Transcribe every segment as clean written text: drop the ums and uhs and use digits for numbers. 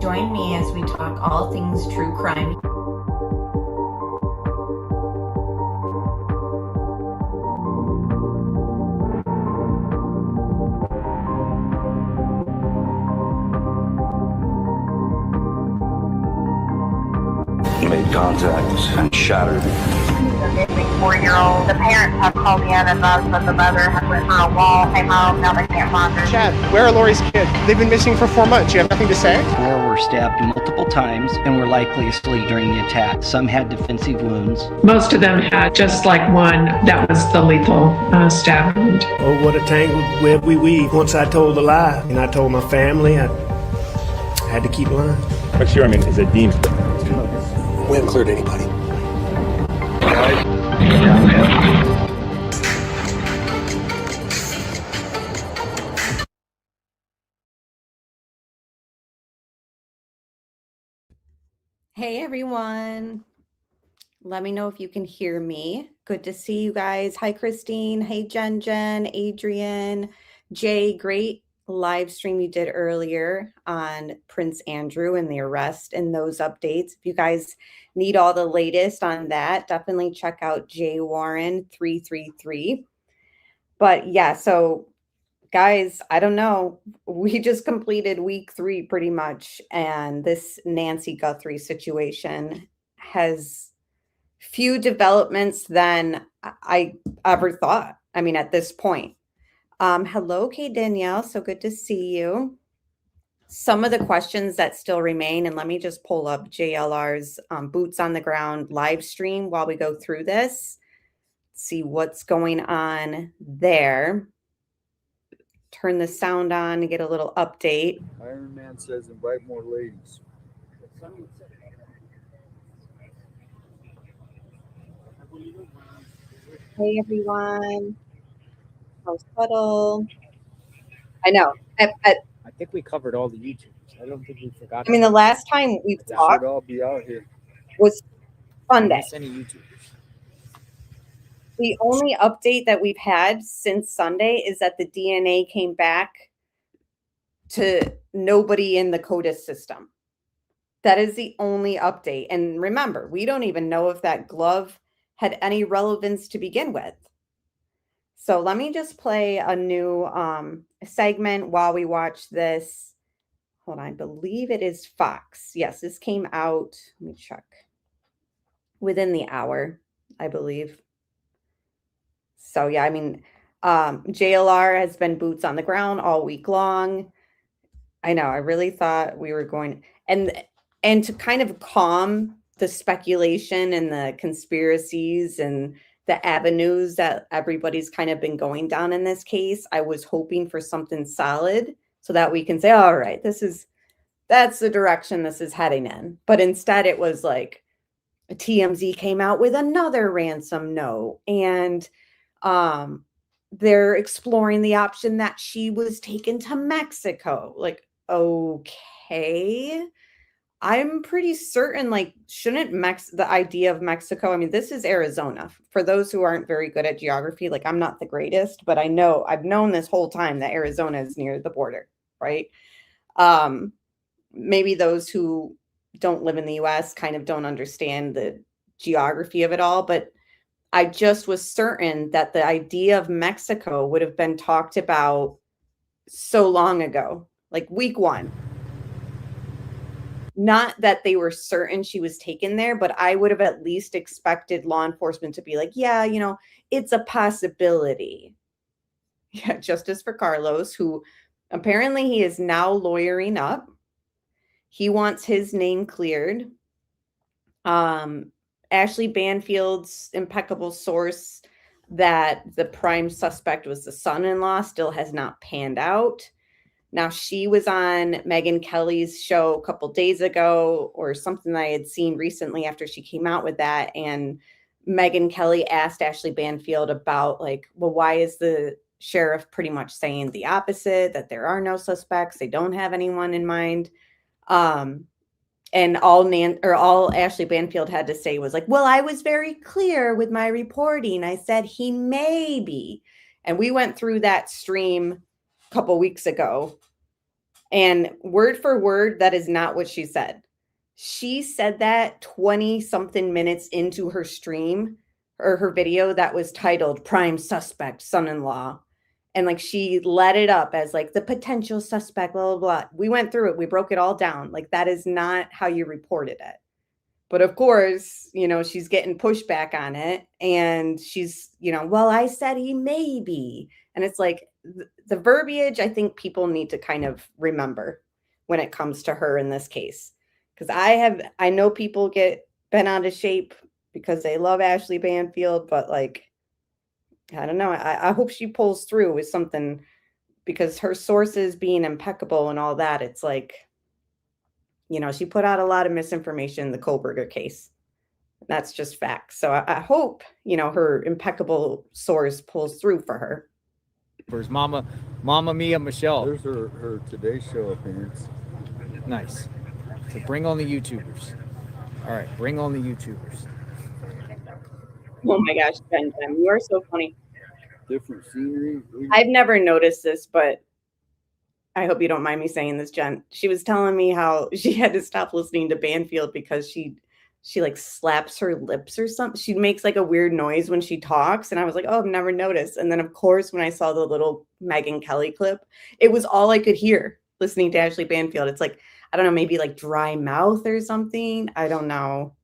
Join me as we talk all things true crime. Made contact and shattered. The missing 4-year-old. The parents have called in and the mother has went for a wall, came home, now they can't find her. Chad, where are Lori's kids? They've been missing for 4 months. You have nothing to say? 4 were stabbed multiple times and were likely asleep during the attack. Some had defensive wounds. Most of them had just like one that was the lethal stab wound. Oh, what a tangled web we weave. Once I told the lie, and I told my family, I had to keep lying. But sure, I mean, is it deemed? We haven't cleared anybody. Hey everyone. Let me know if you can hear me. Good to see you guys. Hi Christine. Hey Jen, Adrian, Jay. Great live stream you did earlier on Prince Andrew and the arrest and those updates. If you guys need all the latest on that, definitely check out Jay Warren 333. But yeah, so guys, I don't know. We just completed week 3 pretty much. And this Nancy Guthrie situation has few developments than I ever thought. I mean, at this point. Hello, Kay Danielle. So good to see you. Some of the questions that still remain, and let me just pull up JLR's Boots on the Ground live stream while we go through this. See what's going on there. Turn the sound on to get a little update. Iron Man says invite more ladies. Hey everyone. House Huddle. I know. I think we covered all the YouTubers. I don't think we forgot. I mean, the last time we talked Should all be out here. was Sunday. Any YouTubers. The only update that we've had since Sunday is that the DNA came back to nobody in the CODIS system. That is the only update. And remember, we don't even know if that glove had any relevance to begin with. So let me just play a new segment while we watch this. Hold on, I believe it is Fox. Yes, this came out, let me check, within the hour, I believe. So yeah, I mean, JLR has been boots on the ground all week long. I know, I really thought we were going, and to kind of calm the speculation and the conspiracies and the avenues that everybody's kind of been going down in this case, I was hoping for something solid so that we can say, all right, that's the direction this is heading in. But instead it was like TMZ came out with another ransom note, and they're exploring the option that she was taken to Mexico. Like, okay. I'm pretty certain, like, shouldn't the idea of Mexico, I mean, this is Arizona. For those who aren't very good at geography, like, I'm not the greatest, but I've known this whole time that Arizona is near the border, right? Maybe those who don't live in the US kind of don't understand the geography of it all, but I just was certain that the idea of Mexico would have been talked about so long ago, like week 1. Not that they were certain she was taken there, but I would have at least expected law enforcement to be like, yeah, you know, it's a possibility. Yeah, justice for Carlos, who apparently he is now lawyering up. He wants his name cleared. Ashley Banfield's impeccable source that the prime suspect was the son-in-law still has not panned out. Now, she was on Megyn Kelly's show a couple days ago, or something I had seen recently after she came out with that. And Megyn Kelly asked Ashley Banfield about, like, well, why is the sheriff pretty much saying the opposite, that there are no suspects, they don't have anyone in mind? And all Ashley Banfield had to say was like, well, I was very clear with my reporting. I said he may be. And we went through that stream a couple weeks ago. And word for word, that is not what she said. She said that 20 something minutes into her stream or her video that was titled Prime Suspect Son-in-Law. And like she let it up as like the potential suspect, blah, blah, blah. We went through it. We broke it all down. Like that is not how you reported it. But of course, you know, she's getting pushback on it. And she's, you know, well, I said he may be. And it's like the verbiage, I think people need to kind of remember when it comes to her in this case. Because I know people get bent out of shape because they love Ashley Banfield, but like, I don't know. I hope she pulls through with something, because her sources being impeccable and all that, it's like, you know, she put out a lot of misinformation in the Kohlberger case. That's just facts. So I hope, you know, her impeccable source pulls through for her. Where's Mama Mia Michelle? There's her Today Show appearance. Nice. So bring on the YouTubers. All right, bring on the YouTubers. Oh my gosh, Jen, you are so funny. Different scenery. I've never noticed this, but I hope you don't mind me saying this, Jen. She was telling me how she had to stop listening to Banfield because she like slaps her lips or something. She makes like a weird noise when she talks. And I was like, oh, I've never noticed. And then of course, when I saw the little Megyn Kelly clip, it was all I could hear listening to Ashley Banfield. It's like, I don't know, maybe like dry mouth or something. I don't know.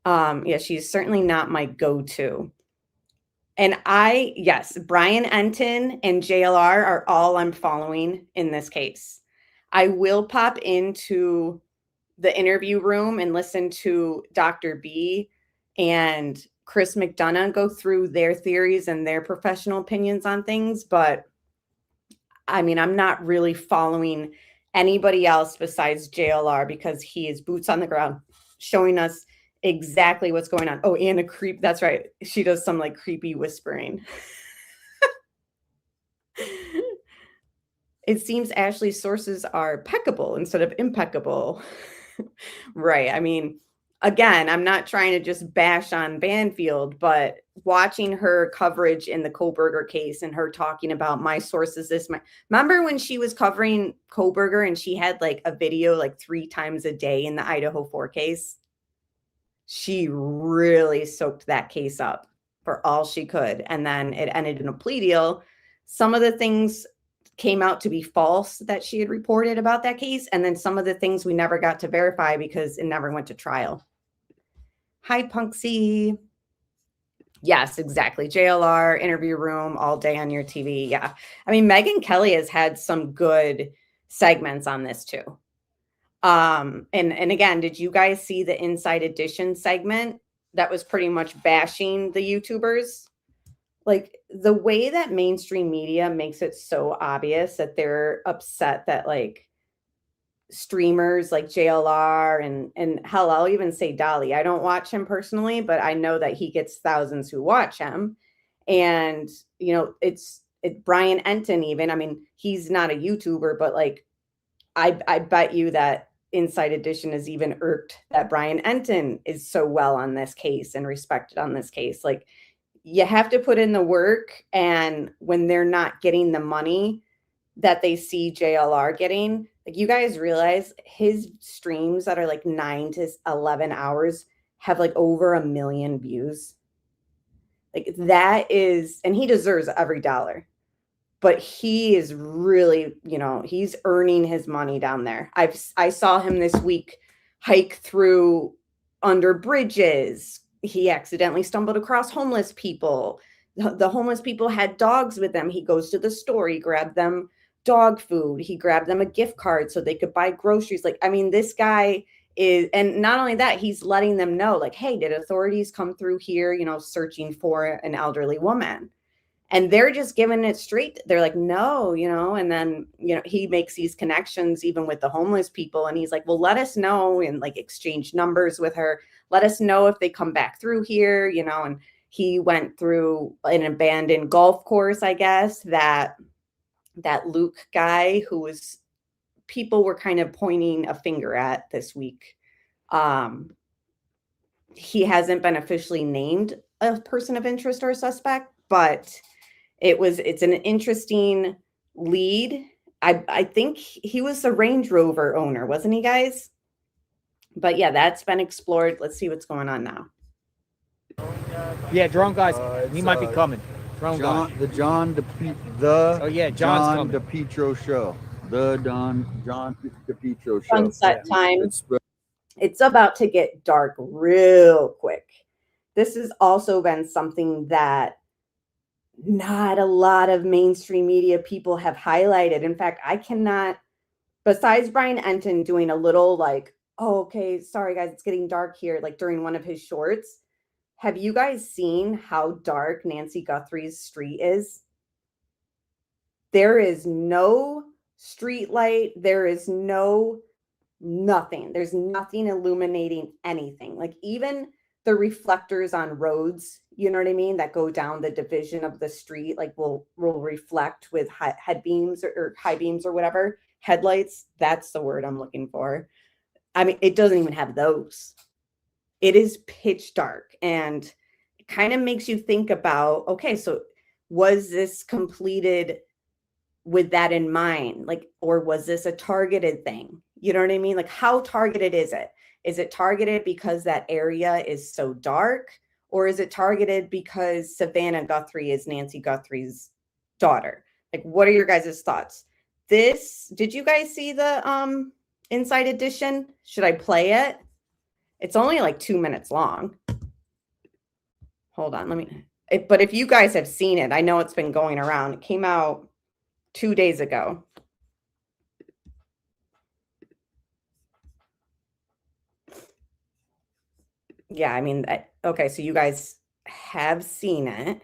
Yeah, she's certainly not my go-to. And yes, Brian Enton and JLR are all I'm following in this case. I will pop into the interview room and listen to Dr. B and Chris McDonough go through their theories and their professional opinions on things. But I mean, I'm not really following anybody else besides JLR because he is boots on the ground showing us exactly what's going on. Oh, and a creep. That's right. She does some like creepy whispering. It seems Ashley's sources are peccable instead of impeccable. Right. I mean, again, I'm not trying to just bash on Banfield, but watching her coverage in the Kohlberger case and her talking about my sources, remember when she was covering Kohlberger and she had like a video like 3 times a day in the Idaho 4 case? She really soaked that case up for all she could. And then it ended in a plea deal. Some of the things came out to be false that she had reported about that case. And then some of the things we never got to verify because it never went to trial. Hi, Punksy. Yes, exactly. JLR, interview room, all day on your TV. Yeah. I mean, Megyn Kelly has had some good segments on this too. And again, did you guys see the Inside Edition segment that was pretty much bashing the YouTubers? Like the way that mainstream media makes it so obvious that they're upset that like streamers like JLR and hell, I'll even say Dolly. I don't watch him personally, but I know that he gets thousands who watch him. And, you know, it's Brian Enton even. I mean, he's not a YouTuber, but like, I bet you that Inside Edition is even irked that Brian Enton is so well on this case and respected on this case. Like, you have to put in the work, and when they're not getting the money that they see JLR getting, like, you guys realize his streams that are like 9 to 11 hours have like over 1 million views. Like that is, and he deserves every dollar. But he is really, you know, he's earning his money down there. I saw him this week hike through under bridges. He accidentally stumbled across homeless people. The homeless people had dogs with them. He goes to the store. He grabbed them dog food. He grabbed them a gift card so they could buy groceries. Like, I mean, this guy is, and not only that, he's letting them know, like, hey, did authorities come through here, you know, searching for an elderly woman? And they're just giving it straight. They're like, no, you know, and then, you know, he makes these connections even with the homeless people. And he's like, well, let us know, and like exchange numbers with her. Let us know if they come back through here, you know. And he went through an abandoned golf course, I guess, that Luke guy who was, people were kind of pointing a finger at this week. He hasn't been officially named a person of interest or a suspect, but it's an interesting lead. I think he was the Range Rover owner, wasn't he, guys? But yeah, that's been explored. Let's see what's going on now. Yeah, drone guys. He It's, might be coming. Drone guy. The John Oh yeah, John's John coming. DePietro show. The John DePietro show. Sunset time. It's It's about to get dark real quick. This has also been something that not a lot of mainstream media people have highlighted. In fact, I cannot, besides Brian Enton doing a little like, oh, okay, sorry guys, it's getting dark here, like during one of his shorts. Have you guys seen how dark Nancy Guthrie's street is? There is no street light. There is nothing. There's nothing illuminating anything. Like even the reflectors on roads, you know what I mean, that go down the division of the street, like will reflect with head beams or high beams or whatever, headlights. That's the word I'm looking for. I mean, it doesn't even have those. It is pitch dark, and it kind of makes you think about, okay, so was this completed with that in mind? Like, or was this a targeted thing? You know what I mean? Like, how targeted is it? Is it targeted because that area is so dark? Or is it targeted because Savannah Guthrie is Nancy Guthrie's daughter? Like, what are your guys' thoughts? Did you guys see the Inside Edition? Should I play it? It's only like 2 minutes long. Hold on, but if you guys have seen it, I know it's been going around. It came out 2 days ago. Yeah, I mean, okay, so you guys have seen it.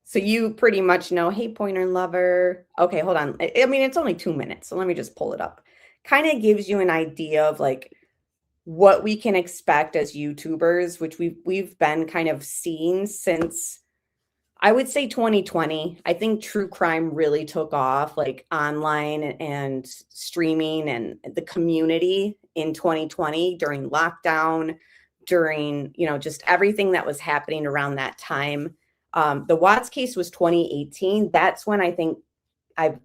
So you pretty much know, hey, Pointer Lover. Okay, hold on. I mean, it's only 2 minutes, so let me just pull it up. Kind of gives you an idea of like what we can expect as YouTubers, which we've been kind of seeing since, I would say 2020. I think true crime really took off, like online and streaming and the community in 2020 during lockdown, during, you know, just everything that was happening around that time. The Watts case was 2018. That's when I think I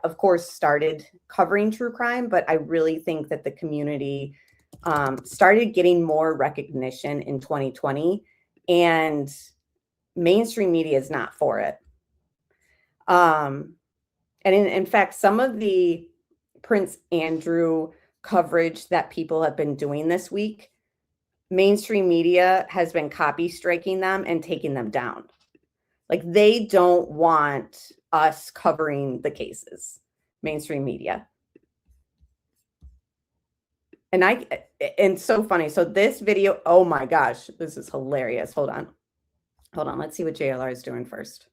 of course started covering true crime, but I really think that the community started getting more recognition in 2020, and mainstream media is not for it. And in fact, some of the Prince Andrew coverage that people have been doing this week, mainstream media has been copy striking them and taking them down. Like they don't want us covering the cases, mainstream media. And so funny. So this video, oh my gosh, this is hilarious. Hold on. Let's see what JLR is doing first.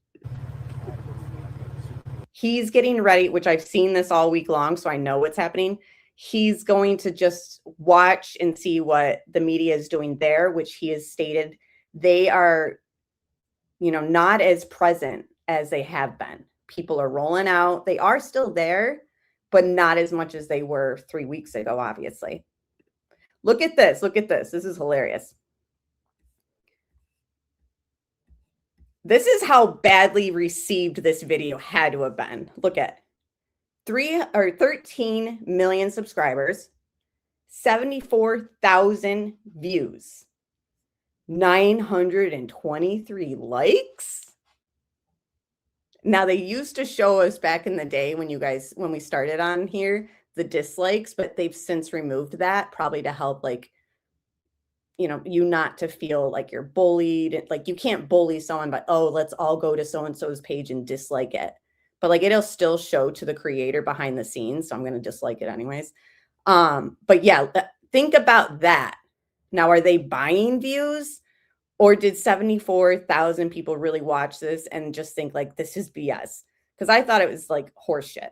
He's getting ready, which I've seen this all week long, so I know what's happening. He's going to just watch and see what the media is doing there, which he has stated they are, you know, not as present as they have been. People are rolling out. They are still there, but not as much as they were 3 weeks ago, obviously. Look at this. Look at this. This is hilarious. This is how badly received this video had to have been. Look at 13 million subscribers, 74,000 views, 923 likes. Now, they used to show us back in the day when we started on here, the dislikes, but they've since removed that, probably to help, like, you know, you not to feel like you're bullied. Like, you can't bully someone, but, oh, let's all go to so-and-so's page and dislike it. But like, it'll still show to the creator behind the scenes. So I'm going to dislike it anyways. But yeah, think about that. Now, are they buying views, or did 74,000 people really watch this and just think like, this is BS? Because I thought it was like horseshit.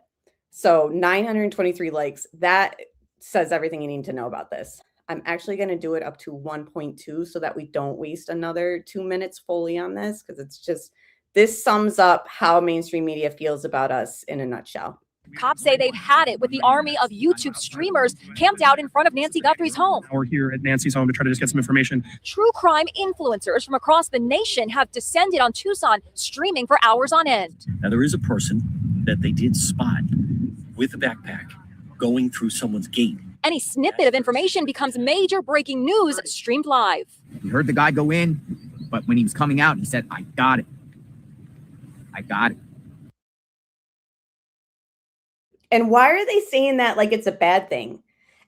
So 923 likes, that says everything you need to know about this. I'm actually going to do it up to 1.2 so that we don't waste another 2 minutes fully on this, because it's just, this sums up how mainstream media feels about us in a nutshell. Cops say they've had it with the army of YouTube streamers camped out in front of Nancy Guthrie's home. We're here at Nancy's home to try to just get some information. True crime influencers from across the nation have descended on Tucson, streaming for hours on end. Now, there is a person that they did spot with a backpack going through someone's gate. Any snippet of information becomes major breaking news streamed live. We heard the guy go in, but when he was coming out, he said, I got it. I got it. And why are they saying that like it's a bad thing?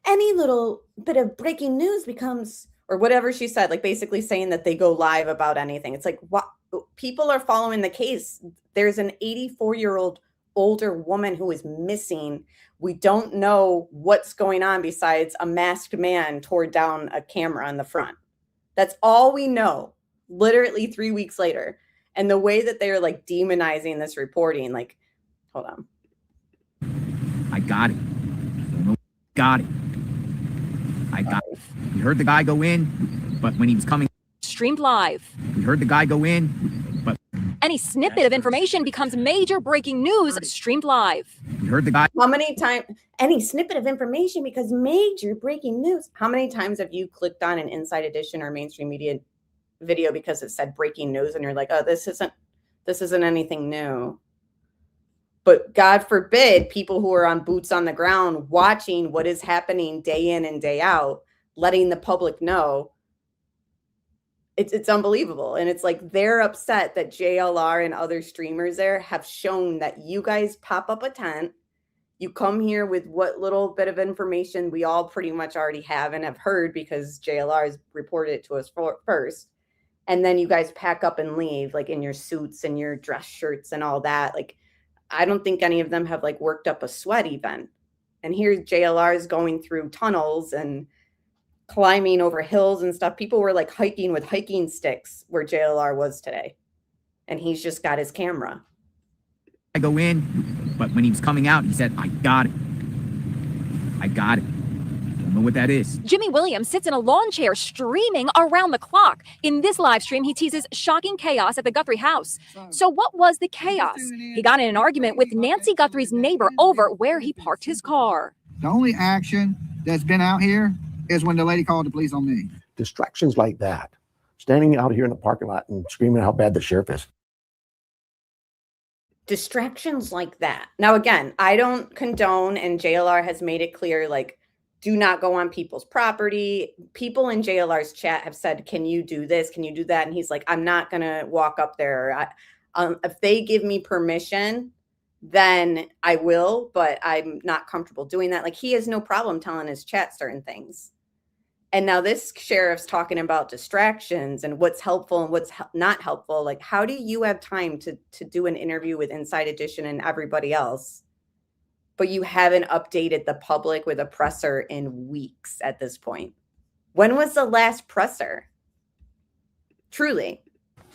Any little bit of breaking news becomes, or whatever she said, like basically saying that they go live about anything. It's like, what? People are following the case. There's an 84-year-old older woman who is missing. We don't know what's going on besides a masked man tore down a camera on the front. That's all we know, literally 3 weeks later. And the way that they're like demonizing this reporting, like, hold on. I got it. Got it. I got it. We heard the guy go in, but when he was coming. Streamed live. We heard the guy go in, but. Any snippet of information becomes major breaking news streamed live. We heard the guy. How many times? Any snippet of information becomes major breaking news. How many times have you clicked on an Inside Edition or mainstream media video because it said breaking news and you're like, oh, this isn't anything new? But God forbid people who are on boots on the ground watching what is happening day in and day out, letting the public know. It's unbelievable. And it's like they're upset that JLR and other streamers there have shown that you guys pop up a tent. You come here with what little bit of information we all pretty much already have and have heard because JLR has reported it to us first. And then you guys pack up and leave like in your suits and your dress shirts and all that. Like, I don't think any of them have like worked up a sweat even. And here JLR is going through tunnels and climbing over hills and stuff. People were like hiking with hiking sticks where JLR was today. And he's just got his camera. I go in, but when he was coming out, he said, I got it. I got it. Don't know what that is. Jimmy Williams sits in a lawn chair streaming around the clock. In this live stream, he teases shocking chaos at the Guthrie house. So what was the chaos? He got in an argument with Nancy Guthrie's neighbor over where he parked his car. The only action that's been out here is when the lady called the police on me. Distractions like that, standing out here in the parking lot and screaming how bad the sheriff is. Distractions like that. Now, again, I don't condone, and JLR has made it clear, like, do not go on people's property. People in JLR's chat have said, can you do this? Can you do that? And he's like, I'm not going to walk up there. If they give me permission, then I will, but I'm not comfortable doing that. Like, he has no problem telling his chat certain things. And now this sheriff's talking about distractions and what's helpful and what's not helpful. Like, how do you have time to do an interview with Inside Edition and everybody else, but you haven't updated the public with a presser in weeks at this point? When was the last presser? Truly.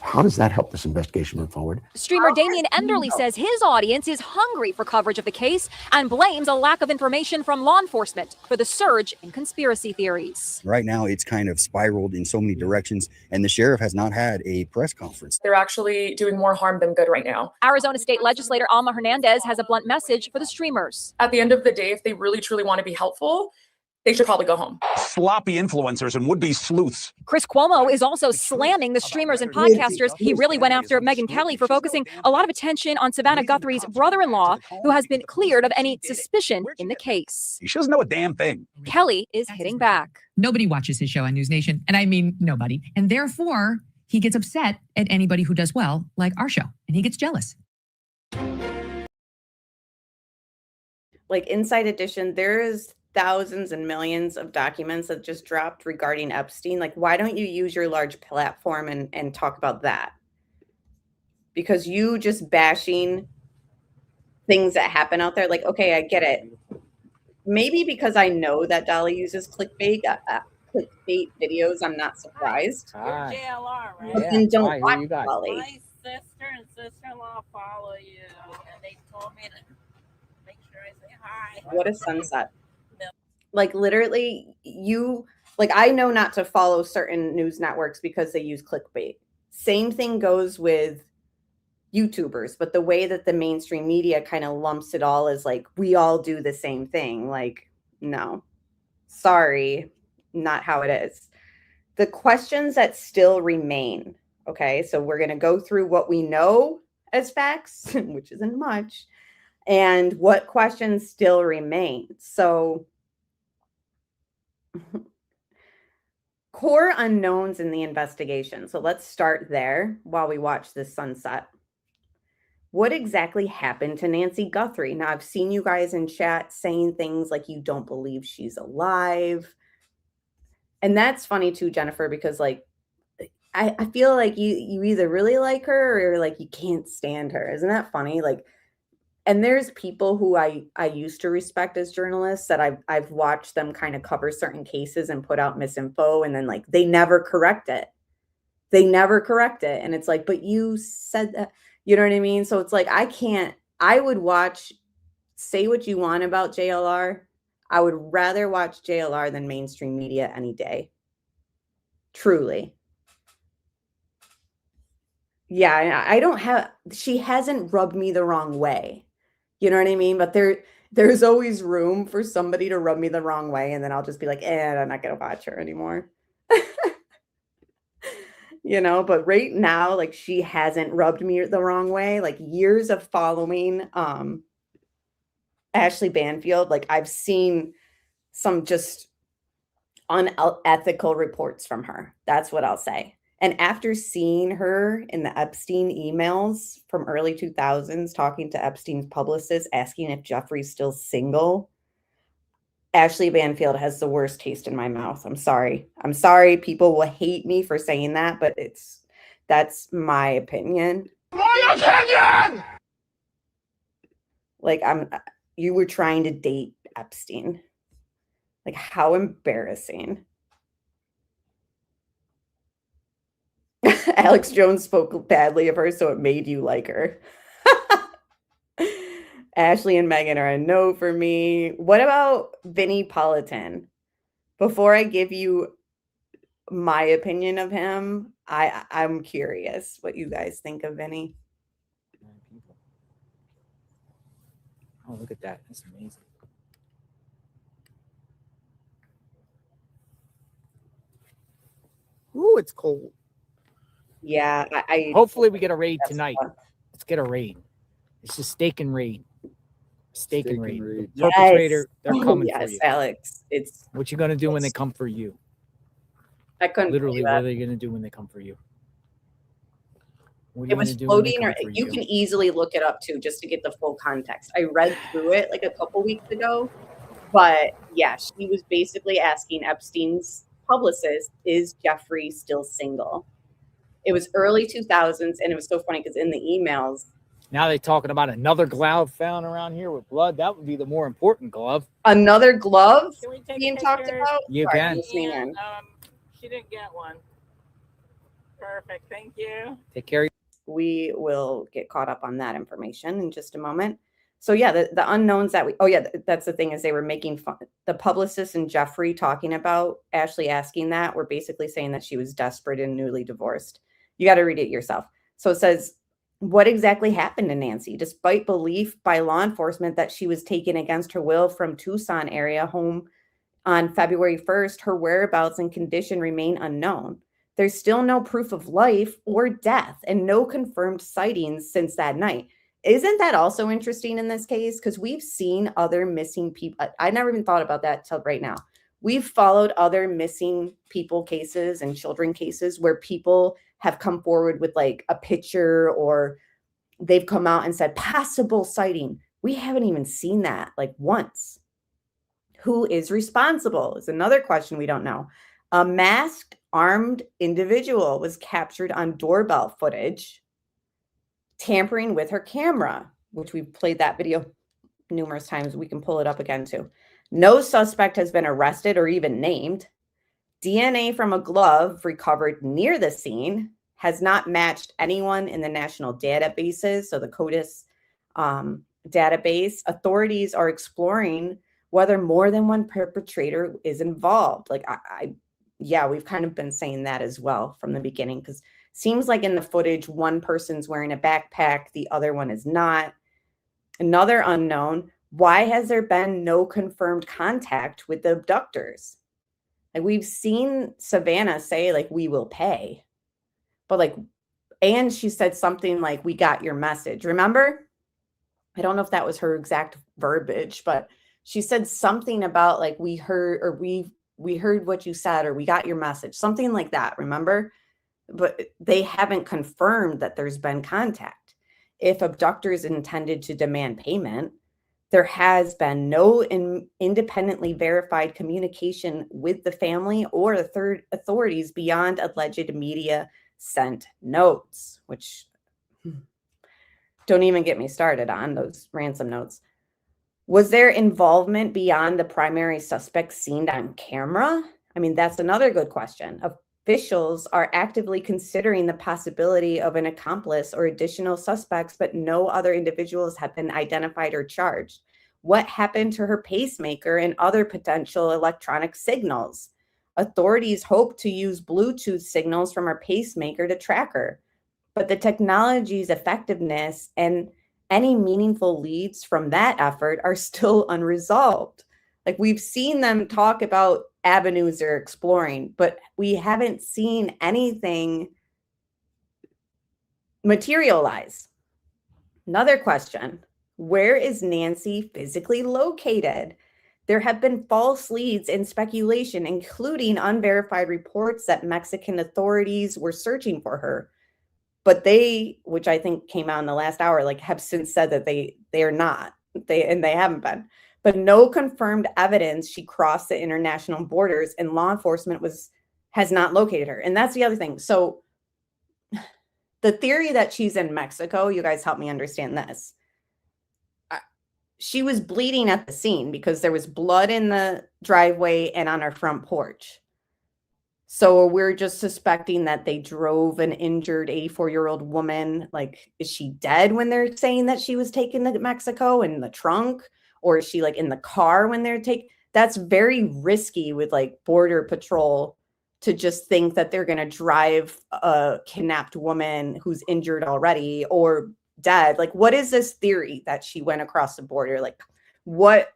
How does that help this investigation move forward? Streamer Damien Enderly says his audience is hungry for coverage of the case and blames a lack of information from law enforcement for the surge in conspiracy theories. Right now, it's kind of spiraled in so many directions, and the sheriff has not had a press conference. They're actually doing more harm than good right now. Arizona State Legislator Alma Hernandez has a blunt message for the streamers. At the end of the day, if they really truly want to be helpful, they should probably go home. Sloppy influencers and would-be sleuths. Chris Cuomo is also slamming the streamers and podcasters. He really went after Megyn Kelly for focusing a lot of attention on Savannah Guthrie's brother-in-law, who has been cleared of any suspicion in the case. She doesn't know a damn thing. Kelly is hitting back. Nobody watches his show on News Nation, and I mean nobody. And therefore, he gets upset at anybody who does well, like our show, and he gets jealous. Like Inside Edition, there is thousands and millions of documents that just dropped regarding Epstein. Like, why don't you use your large platform and talk about that? Because you just bashing things that happen out there. Like, okay, I get it. Maybe because I know that Dolly uses clickbait videos, I'm not surprised. You're JLR, right? But then don't Hi, watch Dolly. My sister and sister-in-law follow you, and they told me to make sure I say hi. What a sunset. Like, literally, I know not to follow certain news networks because they use clickbait. Same thing goes with YouTubers, but the way that the mainstream media kind of lumps it all as like, we all do the same thing. Like, no, sorry, not how it is. The questions that still remain. Okay. So we're going to go through what we know as facts, which isn't much. And what questions still remain? So core unknowns in the investigation. So let's start there while we watch this sunset. What exactly happened to Nancy Guthrie? Now, I've seen you guys in chat saying things like you don't believe she's alive. And that's funny too, Jennifer, because like, I feel like you either really like her or like you can't stand her. Isn't that funny? Like, and there's people who I used to respect as journalists that I've watched them kind of cover certain cases and put out misinfo, and then like they never correct it. They never correct it. And it's like, but you said that, you know what I mean? So it's like, I would watch, say what you want about JLR. I would rather watch JLR than mainstream media any day. Truly. Yeah, I don't have, she hasn't rubbed me the wrong way. You know what I mean? But there's always room for somebody to rub me the wrong way. And then I'll just be like, I'm not going to watch her anymore. You know, but right now, like she hasn't rubbed me the wrong way. Like years of following Ashley Banfield, like I've seen some just unethical reports from her. That's what I'll say. And after seeing her in the Epstein emails from early 2000s, talking to Epstein's publicist, asking if Jeffrey's still single, Ashley Banfield has the worst taste in my mouth. I'm sorry. I'm sorry. People will hate me for saying that, but that's my opinion. My opinion! Like you were trying to date Epstein. Like how embarrassing. Alex Jones spoke badly of her, so it made you like her. Ashley and Megan are a no for me. What about Vinnie Politan? Before I give you my opinion of him, I'm curious what you guys think of Vinnie. Oh, look at that. That's amazing. Ooh, it's cold. Yeah, hopefully we get a raid tonight. Fun. Let's get a raid. It's just steak and raid. Steak and raid. The perpetrator, they're coming for you. Alex. It's what you gonna do when they come for you? I couldn't literally. What are they gonna do when they come for you? It was floating, or you can easily look it up too, just to get the full context. I read through it like a couple weeks ago, but yeah, she was basically asking Epstein's publicist, "Is Jeffrey still single?" It was early 2000s, and it was so funny because in the emails. Now they're talking about another glove found around here with blood. That would be the more important glove. Another glove being talked about? You can. She didn't get one. Perfect. Thank you. Take care. We will get caught up on that information in just a moment. So yeah, the unknowns that that's the thing, is they were making fun. The publicist and Jeffrey talking about Ashley asking that were basically saying that she was desperate and newly divorced. You got to read it yourself. So it says, what exactly happened to Nancy? Despite belief by law enforcement that she was taken against her will from Tucson area home on February 1st, her whereabouts and condition remain unknown. There's still no proof of life or death and no confirmed sightings since that night. Isn't that also interesting in this case? Because we've seen other missing people. I never even thought about that till right now. We've followed other missing people cases and children cases where people have come forward with like a picture, or they've come out and said possible sighting. We haven't even seen that like once. Who is responsible is another question we don't know. A masked, armed individual was captured on doorbell footage tampering with her camera, which we've played that video numerous times. We can pull it up again too. No suspect has been arrested or even named. DNA from a glove recovered near the scene has not matched anyone in the national databases. So the CODIS database, authorities are exploring whether more than one perpetrator is involved. Like yeah, we've kind of been saying that as well from the beginning, because seems like in the footage, one person's wearing a backpack, the other one is not. Another unknown, why has there been no confirmed contact with the abductors? Like we've seen Savannah say like, we will pay, but like, and she said something like, we got your message. Remember? I don't know if that was her exact verbiage, but she said something about like, we heard what you said, or we got your message, something like that, remember? But they haven't confirmed that there's been contact. If abductors intended to demand payment, there has been no independently verified communication with the family or third authorities beyond alleged media sent notes, which don't even get me started on those ransom notes. Was there involvement beyond the primary suspect seen on camera? I mean, that's another good question. Officials are actively considering the possibility of an accomplice or additional suspects, but no other individuals have been identified or charged. What happened to her pacemaker and other potential electronic signals? Authorities hope to use Bluetooth signals from her pacemaker to track her, but the technology's effectiveness and any meaningful leads from that effort are still unresolved. Like, we've seen them talk about avenues they're exploring, but we haven't seen anything materialize. Another question, where is Nancy physically located? There have been false leads and speculation, including unverified reports that Mexican authorities were searching for her. But they, which I think came out in the last hour, like, have since said that they are not. They haven't been. But no confirmed evidence she crossed the international borders, and law enforcement has not located her. And that's the other thing. So the theory that she's in Mexico, you guys help me understand this. She was bleeding at the scene because there was blood in the driveway and on her front porch. So we're just suspecting that they drove an injured 84-year-old woman. Like, is she dead when they're saying that she was taken to Mexico in the trunk? Or is she like in the car when they're that's very risky with like Border Patrol to just think that they're going to drive a kidnapped woman who's injured already or dead. Like, what is this theory that she went across the border? Like, what?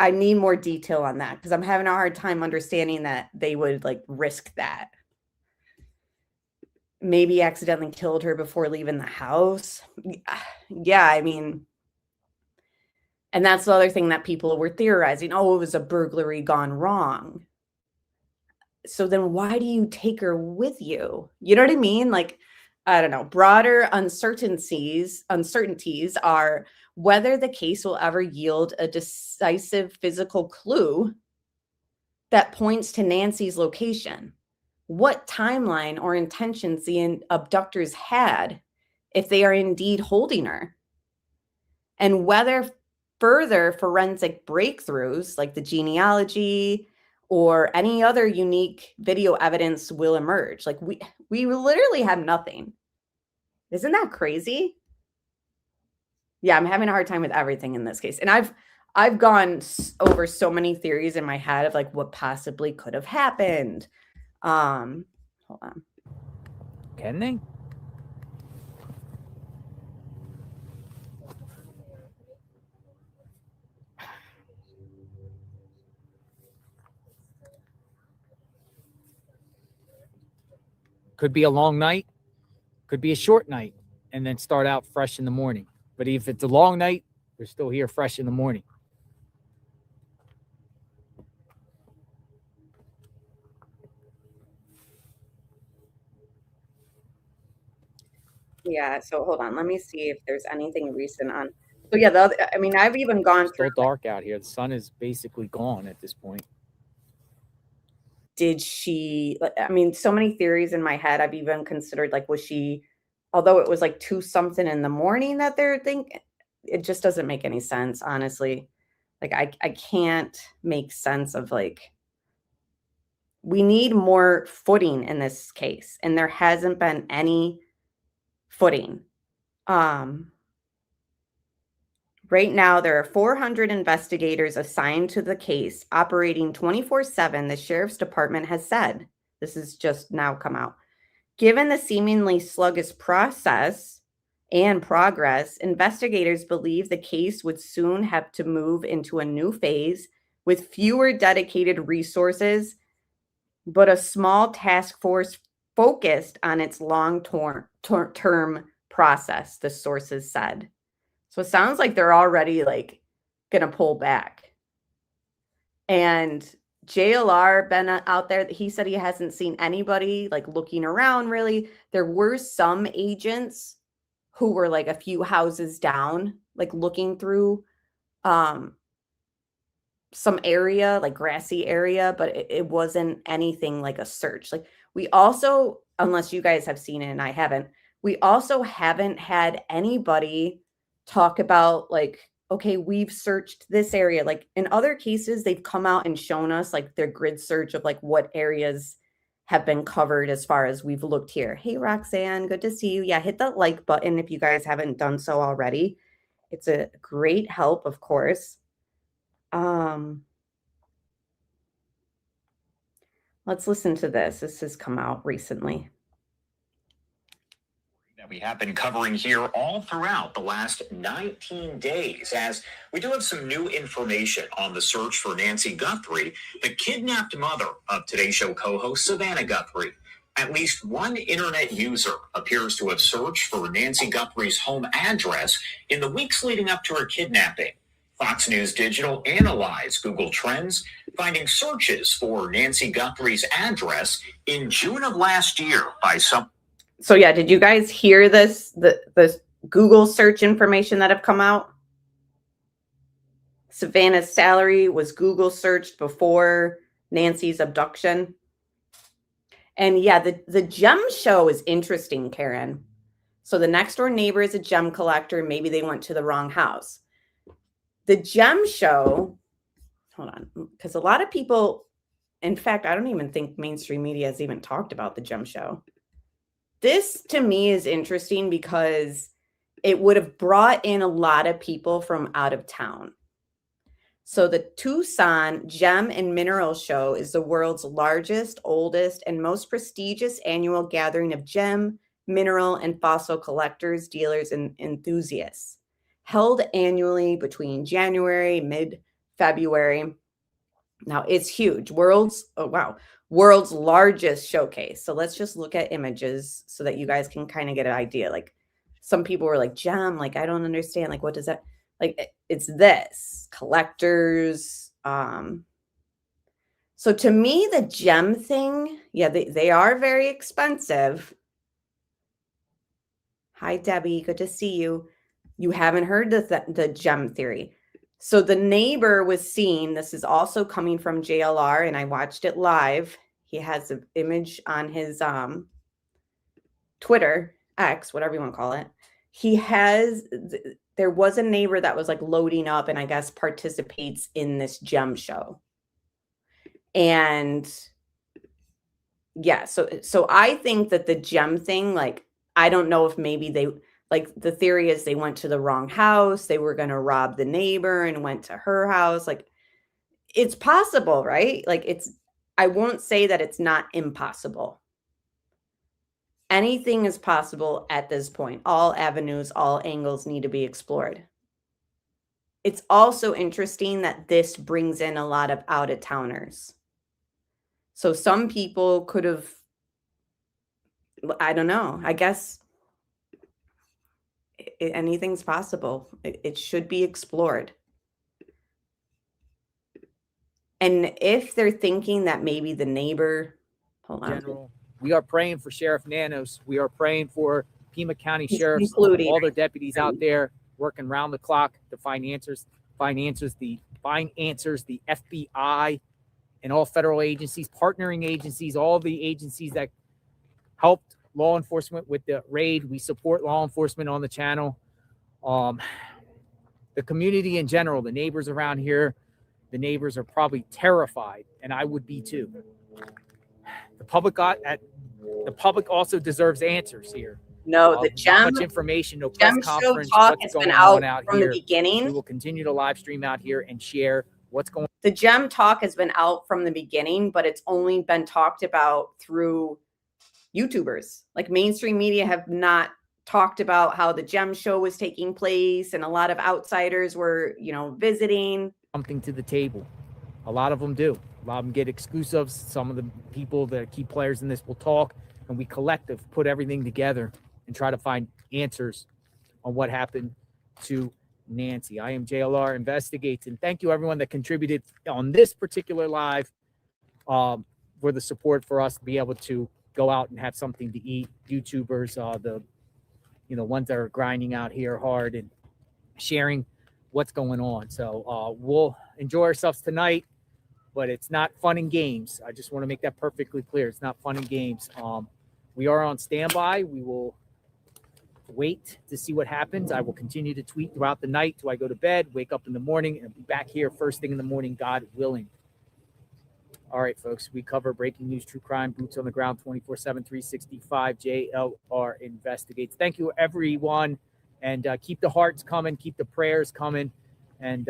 I need more detail on that, because I'm having a hard time understanding that they would like risk that. Maybe accidentally killed her before leaving the house. Yeah, I mean, and that's the other thing that people were theorizing. Oh, it was a burglary gone wrong. So then why do you take her with you? You know what I mean? Like, I don't know. Broader uncertainties are whether the case will ever yield a decisive physical clue that points to Nancy's location, what timeline or intentions the abductors had if they are indeed holding her, and whether further forensic breakthroughs like the genealogy or any other unique video evidence will emerge. Like, we literally have nothing. Isn't that crazy? Yeah, I'm having a hard time with everything in this case. And I've gone over so many theories in my head of like what possibly could have happened. Hold on. Can they? Could be a long night, could be a short night, and then start out fresh in the morning. But if it's a long night, they're still here fresh in the morning. Yeah, so hold on. Let me see if there's anything recent on. So yeah, I mean, I've even gone through. It's still dark out here. The sun is basically gone at this point. Did she, I mean, so many theories in my head. I've even considered, like, was she, although it was like 2 something in the morning that they're thinking, it just doesn't make any sense, honestly. Like, I can't make sense of, like, we need more footing in this case, and there hasn't been any footing. Right now, there are 400 investigators assigned to the case, operating 24/7, the sheriff's department has said. This has just now come out. Given the seemingly sluggish process and progress, investigators believe the case would soon have to move into a new phase with fewer dedicated resources, but a small task force focused on its long-term process, the sources said. So it sounds like they're already like going to pull back. And JLR been out there. He said he hasn't seen anybody like looking around really. There were some agents who were like a few houses down, like looking through some area, like grassy area, but it wasn't anything like a search. Like we also, unless you guys have seen it and I haven't, we also haven't had anybody talk about like, okay, we've searched this area. Like in other cases, they've come out and shown us like their grid search of like what areas have been covered as far as we've looked here. Hey, Roxanne, good to see you. Yeah, hit that like button if you guys haven't done so already. It's a great help, of course. Let's listen to this. This has come out recently. That we have been covering here all throughout the last 19 days, as we do have some new information on the search for Nancy Guthrie, the kidnapped mother of Today Show co-host Savannah Guthrie. At least one internet user appears to have searched for Nancy Guthrie's home address in the weeks leading up to her kidnapping. Fox News Digital analyzed Google Trends, finding searches for Nancy Guthrie's address in June of last year by some. So yeah, did you guys hear this? The Google search information that have come out? Savannah's salary was Google searched before Nancy's abduction. And yeah, the gem show is interesting, Karen. So the next door neighbor is a gem collector. Maybe they went to the wrong house. The gem show, hold on, because a lot of people, in fact, I don't even think mainstream media has even talked about the gem show. This to me is interesting because it would have brought in a lot of people from out of town. So the Tucson Gem and Mineral Show is the world's largest, oldest, and most prestigious annual gathering of gem, mineral, and fossil collectors, dealers, and enthusiasts. Held annually between January, mid-February. Now it's huge. World's largest showcase. So let's just look at images so that you guys can kind of get an idea. Like some people were like, gem, like I don't understand. Like what does that, like it's this, collectors. So to me, the gem thing, yeah, they are very expensive. Hi, Debbie, good to see you. You haven't heard the gem theory. So the neighbor was seen. This is also coming from JLR, and I watched it live. He has an image on his Twitter, X, whatever you want to call it. He has, there was a neighbor that was like loading up and I guess participates in this gem show. And yeah, so I think that the gem thing, like, I don't know if maybe they, like the theory is they went to the wrong house. They were going to rob the neighbor and went to her house. Like it's possible, right? Like I won't say that it's not impossible. Anything is possible at this point. All avenues, all angles need to be explored. It's also interesting that this brings in a lot of out-of-towners. So some people could have, I don't know, I guess anything's possible. It should be explored. And if they're thinking that maybe the neighbor, hold on. General, we are praying for Sheriff Nanos. We are praying for Pima County sheriffs, all their deputies out there working round the clock to find answers, the FBI and all federal agencies, partnering agencies, all the agencies that helped law enforcement with the raid. We support law enforcement on the channel. The community in general, the neighbors around here, the neighbors are probably terrified, and I would be too. The public also deserves answers here. No, the gem, much information, no press conference, talk what's has going been on out out from here. the beginning. We will continue to live stream out here and share what's going on. The gem talk has been out from the beginning, but it's only been talked about through YouTubers. Like mainstream media have not talked about how the gem show was taking place, and a lot of outsiders were, visiting. Something to the table. A lot of them do. A lot of them get exclusives. Some of the people that are key players in this will talk, and we put everything together and try to find answers on what happened to Nancy. I am JLR Investigates, and thank you everyone that contributed on this particular live for the support for us to be able to go out and have something to eat. YouTubers, the ones that are grinding out here hard and sharing what's going on. So we'll enjoy ourselves tonight, but it's not fun and games. I just want to make that perfectly clear. It's not fun and games. We are on standby. We will wait to see what happens. I will continue to tweet throughout the night till I go to bed, wake up in the morning, and be back here first thing in the morning, God willing. All right, folks, we cover breaking news, true crime, boots on the ground, 24/7, 365, JLR Investigates. Thank you, everyone, and keep the hearts coming, keep the prayers coming, and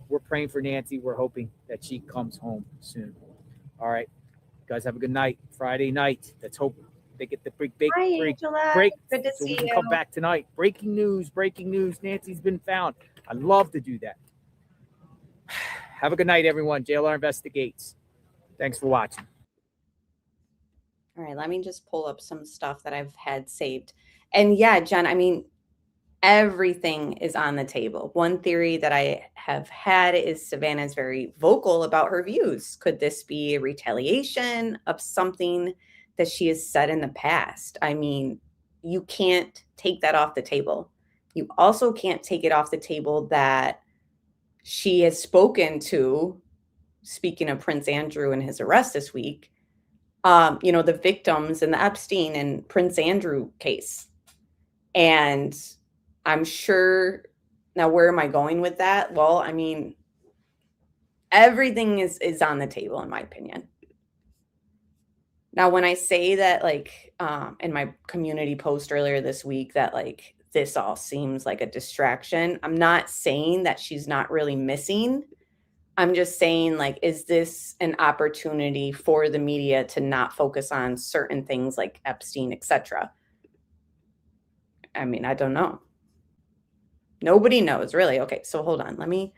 we're praying for Nancy. We're hoping that she comes home soon. All right, you guys have a good night. Friday night. Let's hope they get the break. Good to so see we can you. come back tonight. Breaking news. Nancy's been found. I love to do that. Have a good night, everyone. JLR Investigates. Thanks for watching. All right, let me just pull up some stuff that I've had saved. And yeah, Jen, I mean, everything is on the table. One theory that I have had is Savannah's very vocal about her views. Could this be a retaliation of something that she has said in the past? I mean, you can't take that off the table. You also can't take it off the table that she has spoken to, speaking of Prince Andrew and his arrest this week, the victims in the Epstein and Prince Andrew case. And I'm sure, now where am I going with that? Well, I mean, everything is on the table, in my opinion. Now, when I say that, like, in my community post earlier this week, that, like, this all seems like a distraction, I'm not saying that she's not really missing. I'm just saying, like, is this an opportunity for the media to not focus on certain things like Epstein, etc.? I mean, I don't know. Nobody knows, really. Okay, so hold on. Let me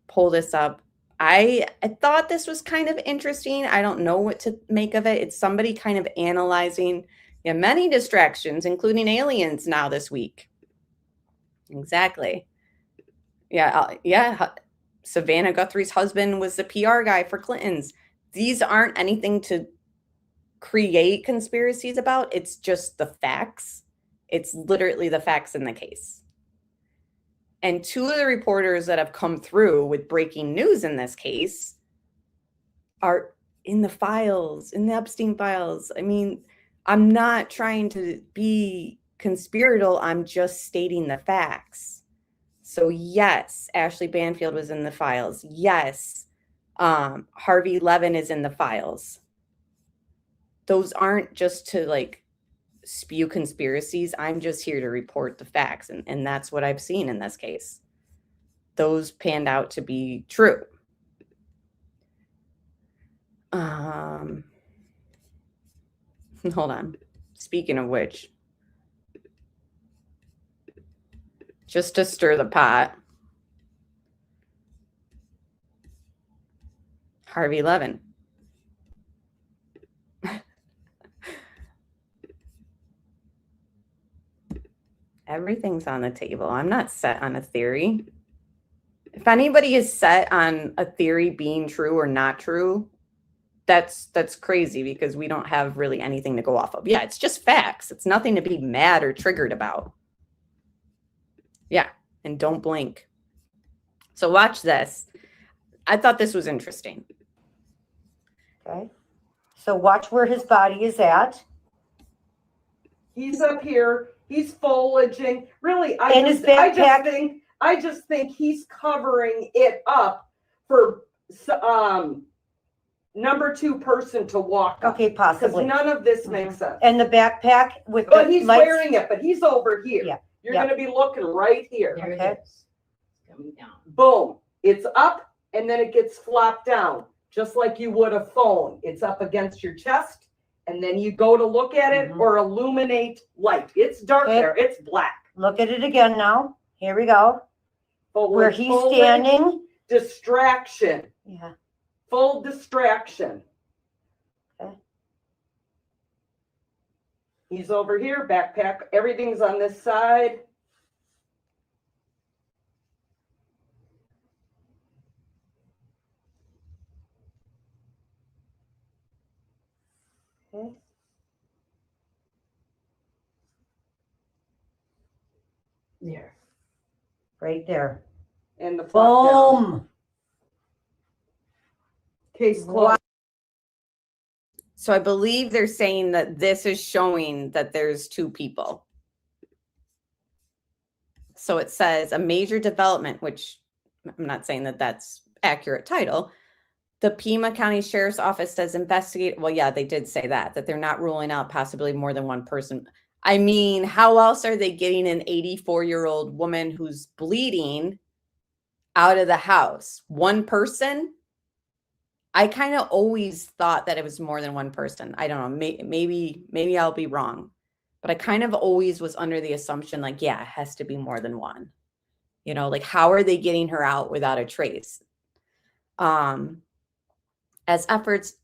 pull this up. I thought this was kind of interesting. I don't know what to make of it. It's somebody kind of analyzing many distractions, including aliens now this week. Exactly. Yeah. Savannah Guthrie's husband was the PR guy for Clinton's. These aren't anything to create conspiracies about. It's just the facts. It's literally the facts in the case. And two of the reporters that have come through with breaking news in this case are in the files, in the Epstein files. I mean, I'm not trying to be conspiratorial. I'm just stating the facts. So yes, Ashley Banfield was in the files. Yes, Harvey Levin is in the files. Those aren't just to, like, spew conspiracies. I'm just here to report the facts, and that's what I've seen in this case. Those panned out to be true. Hold on. Speaking of which, just to stir the pot, Harvey Levin. Everything's on the table. I'm not set on a theory. If anybody is set on a theory being true or not true, that's crazy, because we don't have really anything to go off of. Yeah, it's just facts. It's nothing to be mad or triggered about. Yeah, and don't blink. So watch this. I thought this was interesting. Okay. So watch where his body is at. He's up here. He's foliaging. Really, In his backpack. I just think he's covering it up for number two person to walk. Okay, possibly. Because none of this makes sense. And the backpack with But the he's lights. wearing it, but he's over here. Yeah. You're Yeah. going to be looking right here. There it is. Coming down. Boom. It's up and then it gets flopped down, just like you would a phone. It's up against your chest, and then you go to look at it or illuminate light. It's dark there. It's black. Look at it again now. Here we go. But Where he's standing. Distraction. Yeah. Full distraction. Okay. He's over here, backpack. Everything's on this side. Okay. There. Right there. And the flop down. Boom. Case closed. So I believe they're saying that this is showing that there's two people. So it says a major development, which I'm not saying that that's accurate title. The Pima County Sheriff's Office does investigate. Well, yeah, they did say that they're not ruling out possibly more than one person. I mean, how else are they getting an 84-year-old woman who's bleeding out of the house? One person? I kind of always thought that it was more than one person. I don't know. Maybe I'll be wrong. But I kind of always was under the assumption, like, yeah, it has to be more than one. You know, like, how are they getting her out without a trace? As efforts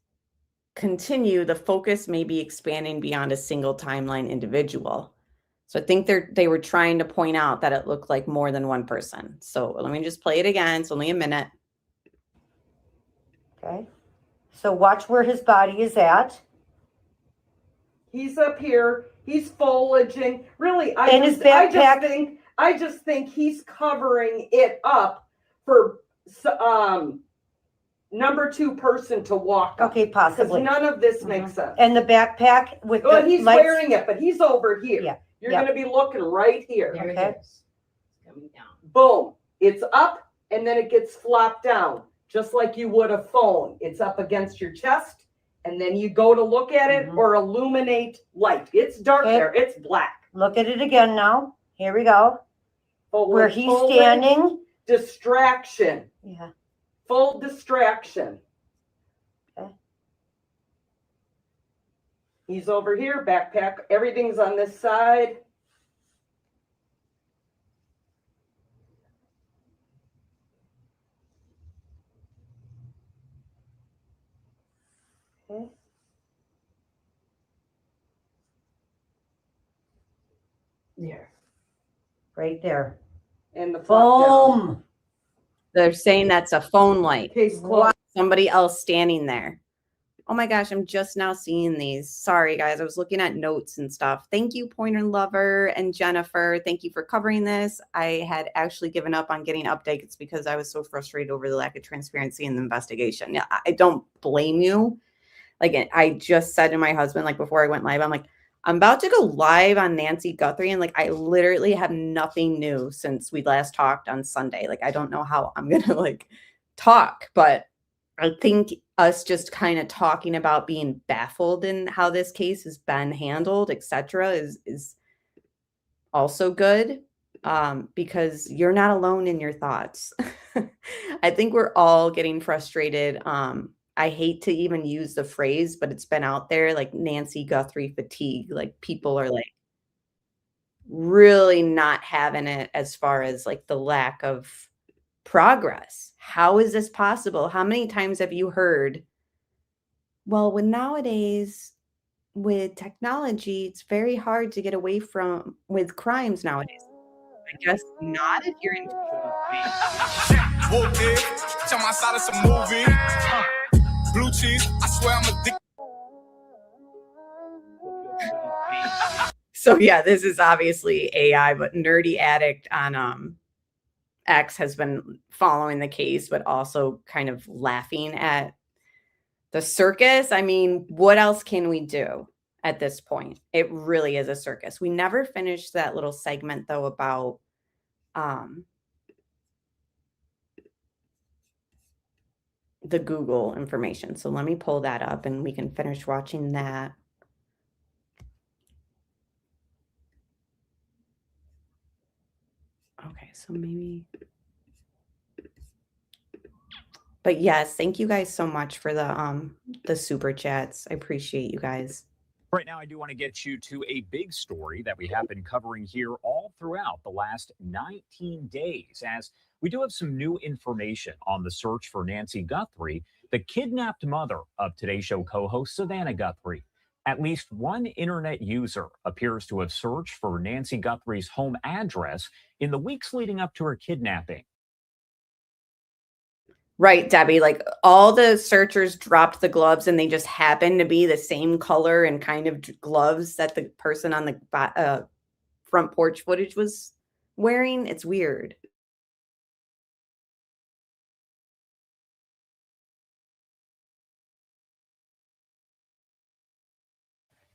continue, the focus may be expanding beyond a single timeline individual. So I think they were trying to point out that it looked like more than one person. So let me just play it again. It's only a minute. Okay. So watch where his body is at. He's up here. He's foliaging. Really, I just think he's covering it up for number two person to walk up. Okay, possibly. Because none of this makes sense. And the backpack with Well, the he's lights. wearing it, but he's over here. Yeah. You're going to be looking right here. There it is. Coming down. Boom. It's up and then it gets flopped down. Just like you would a phone. It's up against your chest and then you go to look at it or illuminate light. It's dark there. It's black. Look at it again now. Here we go. Where he's Full standing. Distraction. Yeah. Full distraction. Okay. He's over here, backpack. Everything's on this side. Okay. There. Right there. And the flop down. Boom. They're saying that's a phone light. Case closed. Somebody else standing there. Oh my gosh, I'm just now seeing these. Sorry, guys. I was looking at notes and stuff. Thank you, Pointer Lover and Jennifer. Thank you for covering this. I had actually given up on getting updates because I was so frustrated over the lack of transparency in the investigation. Yeah, I don't blame you. Like, I just said to my husband, like, before I went live, I'm like, I'm about to go live on Nancy Guthrie. And like, I literally have nothing new since we last talked on Sunday. Like, I don't know how I'm going to like talk, but I think us just kind of talking about being baffled in how this case has been handled, etc., is also good, because you're not alone in your thoughts. I think we're all getting frustrated. I hate to even use the phrase, but it's been out there, like Nancy Guthrie fatigue. Like, people are like really not having it as far as like the lack of progress. How is this possible? How many times have you heard, well, nowadays with technology, it's very hard to get away with crimes nowadays. I guess not if you're in. Tell my side of some movie. Blue cheese, I swear I'm addicted. So yeah, this is obviously AI, but Nerdy Addict on X has been following the case, but also kind of laughing at the circus. I mean, what else can we do at this point? It really is a circus. We never finished that little segment though about the Google information. So let me pull that up and we can finish watching that. Okay, so maybe. But yes, thank you guys so much for the super chats. I appreciate you guys. Right now, I do want to get you to a big story that we have been covering here all throughout the last 19 days, as we do have some new information on the search for Nancy Guthrie, the kidnapped mother of Today Show co-host Savannah Guthrie. At least one internet user appears to have searched for Nancy Guthrie's home address in the weeks leading up to her kidnapping. Right, Debbie. Like all the searchers dropped the gloves and they just happened to be the same color and kind of gloves that the person on the front porch footage was wearing. It's weird.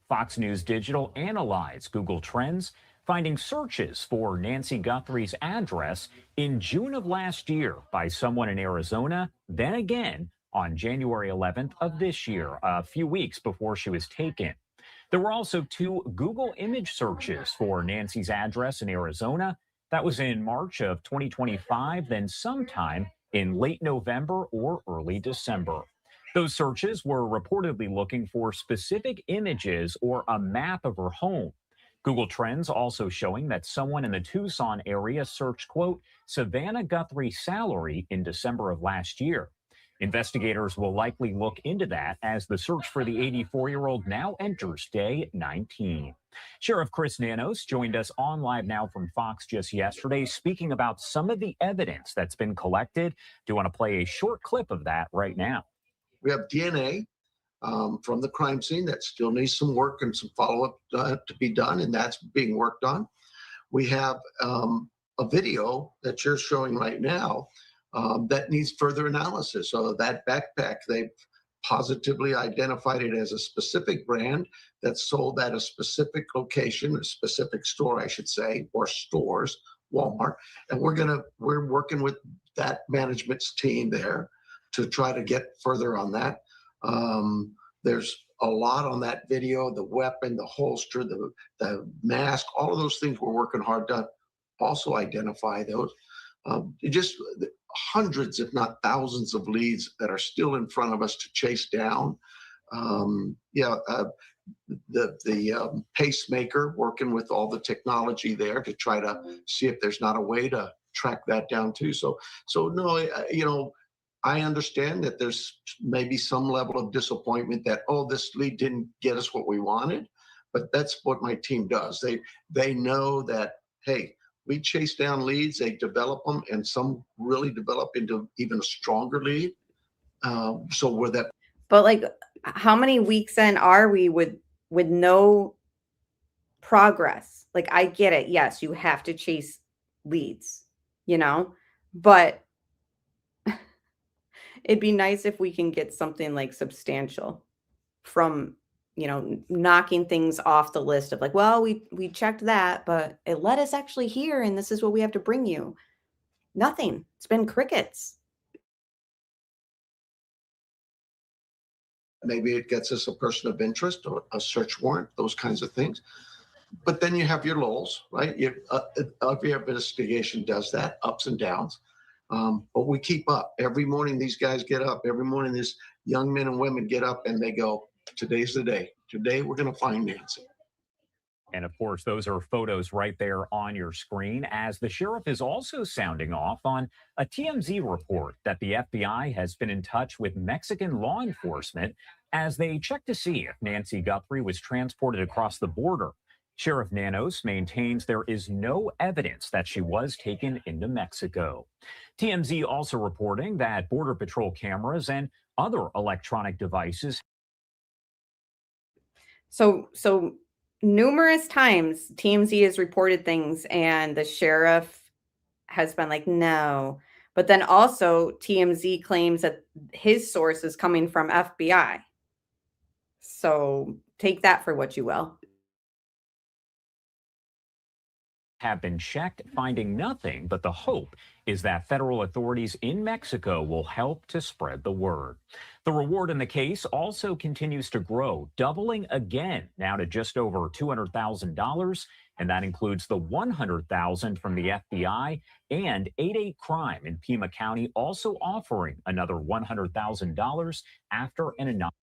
Fox News Digital analyzed Google Trends, finding searches for Nancy Guthrie's address in June of last year by someone in Arizona, then again on January 11th of this year, a few weeks before she was taken. There were also 2 Google image searches for Nancy's address in Arizona. That was in March of 2025, then sometime in late November or early December. Those searches were reportedly looking for specific images or a map of her home. Google Trends also showing that someone in the Tucson area searched, quote, Savannah Guthrie salary in December of last year. Investigators will likely look into that as the search for the 84-year-old now enters day 19. Sheriff Chris Nanos joined us on Live Now from Fox just yesterday, speaking about some of the evidence that's been collected. Do you want to play a short clip of that right now? We have DNA from the crime scene that still needs some work and some follow-up to be done, and that's being worked on. We have a video that you're showing right now that needs further analysis. So that backpack, they've positively identified it as a specific brand that's sold at a specific location, a specific store, I should say, or stores, Walmart. And we're working with that management's team there to try to get further on that. There's a lot on that video, the weapon, the holster, the mask, all of those things we're working hard to also identify those. Just hundreds, if not thousands of leads that are still in front of us to chase down. The pacemaker, working with all the technology there to try to see if there's not a way to track that down too. So no, I understand that there's maybe some level of disappointment that, this lead didn't get us what we wanted, but that's what my team does. They know that, hey, we chase down leads, they develop them, and some really develop into even a stronger lead. So we're that. But like, how many weeks in are we with no progress? Like, I get it. Yes, you have to chase leads, but it'd be nice if we can get something like substantial from, knocking things off the list of like, well, we checked that, but it led us actually here, and this is what we have to bring you. Nothing. It's been crickets. Maybe it gets us a person of interest or a search warrant, those kinds of things. But then you have your lulls, right? Every investigation does that, ups and downs. But we keep up. Every morning, these guys get up. Every morning, these young men and women get up and they go, today's the day. Today, we're going to find Nancy. And of course, those are photos right there on your screen, as the sheriff is also sounding off on a TMZ report that the FBI has been in touch with Mexican law enforcement as they check to see if Nancy Guthrie was transported across the border. Sheriff Nanos maintains there is no evidence that she was taken into Mexico. TMZ also reporting that Border Patrol cameras and other electronic devices. So numerous times TMZ has reported things and the sheriff has been like, no. But then also TMZ claims that his source is coming from FBI. So take that for what you will. Have been checked, finding nothing, but the hope is that federal authorities in Mexico will help to spread the word. The reward in the case also continues to grow, doubling again now to just over $200,000, and that includes the $100,000 from the FBI and 88 Crime in Pima County also offering another $100,000 after an anonymous.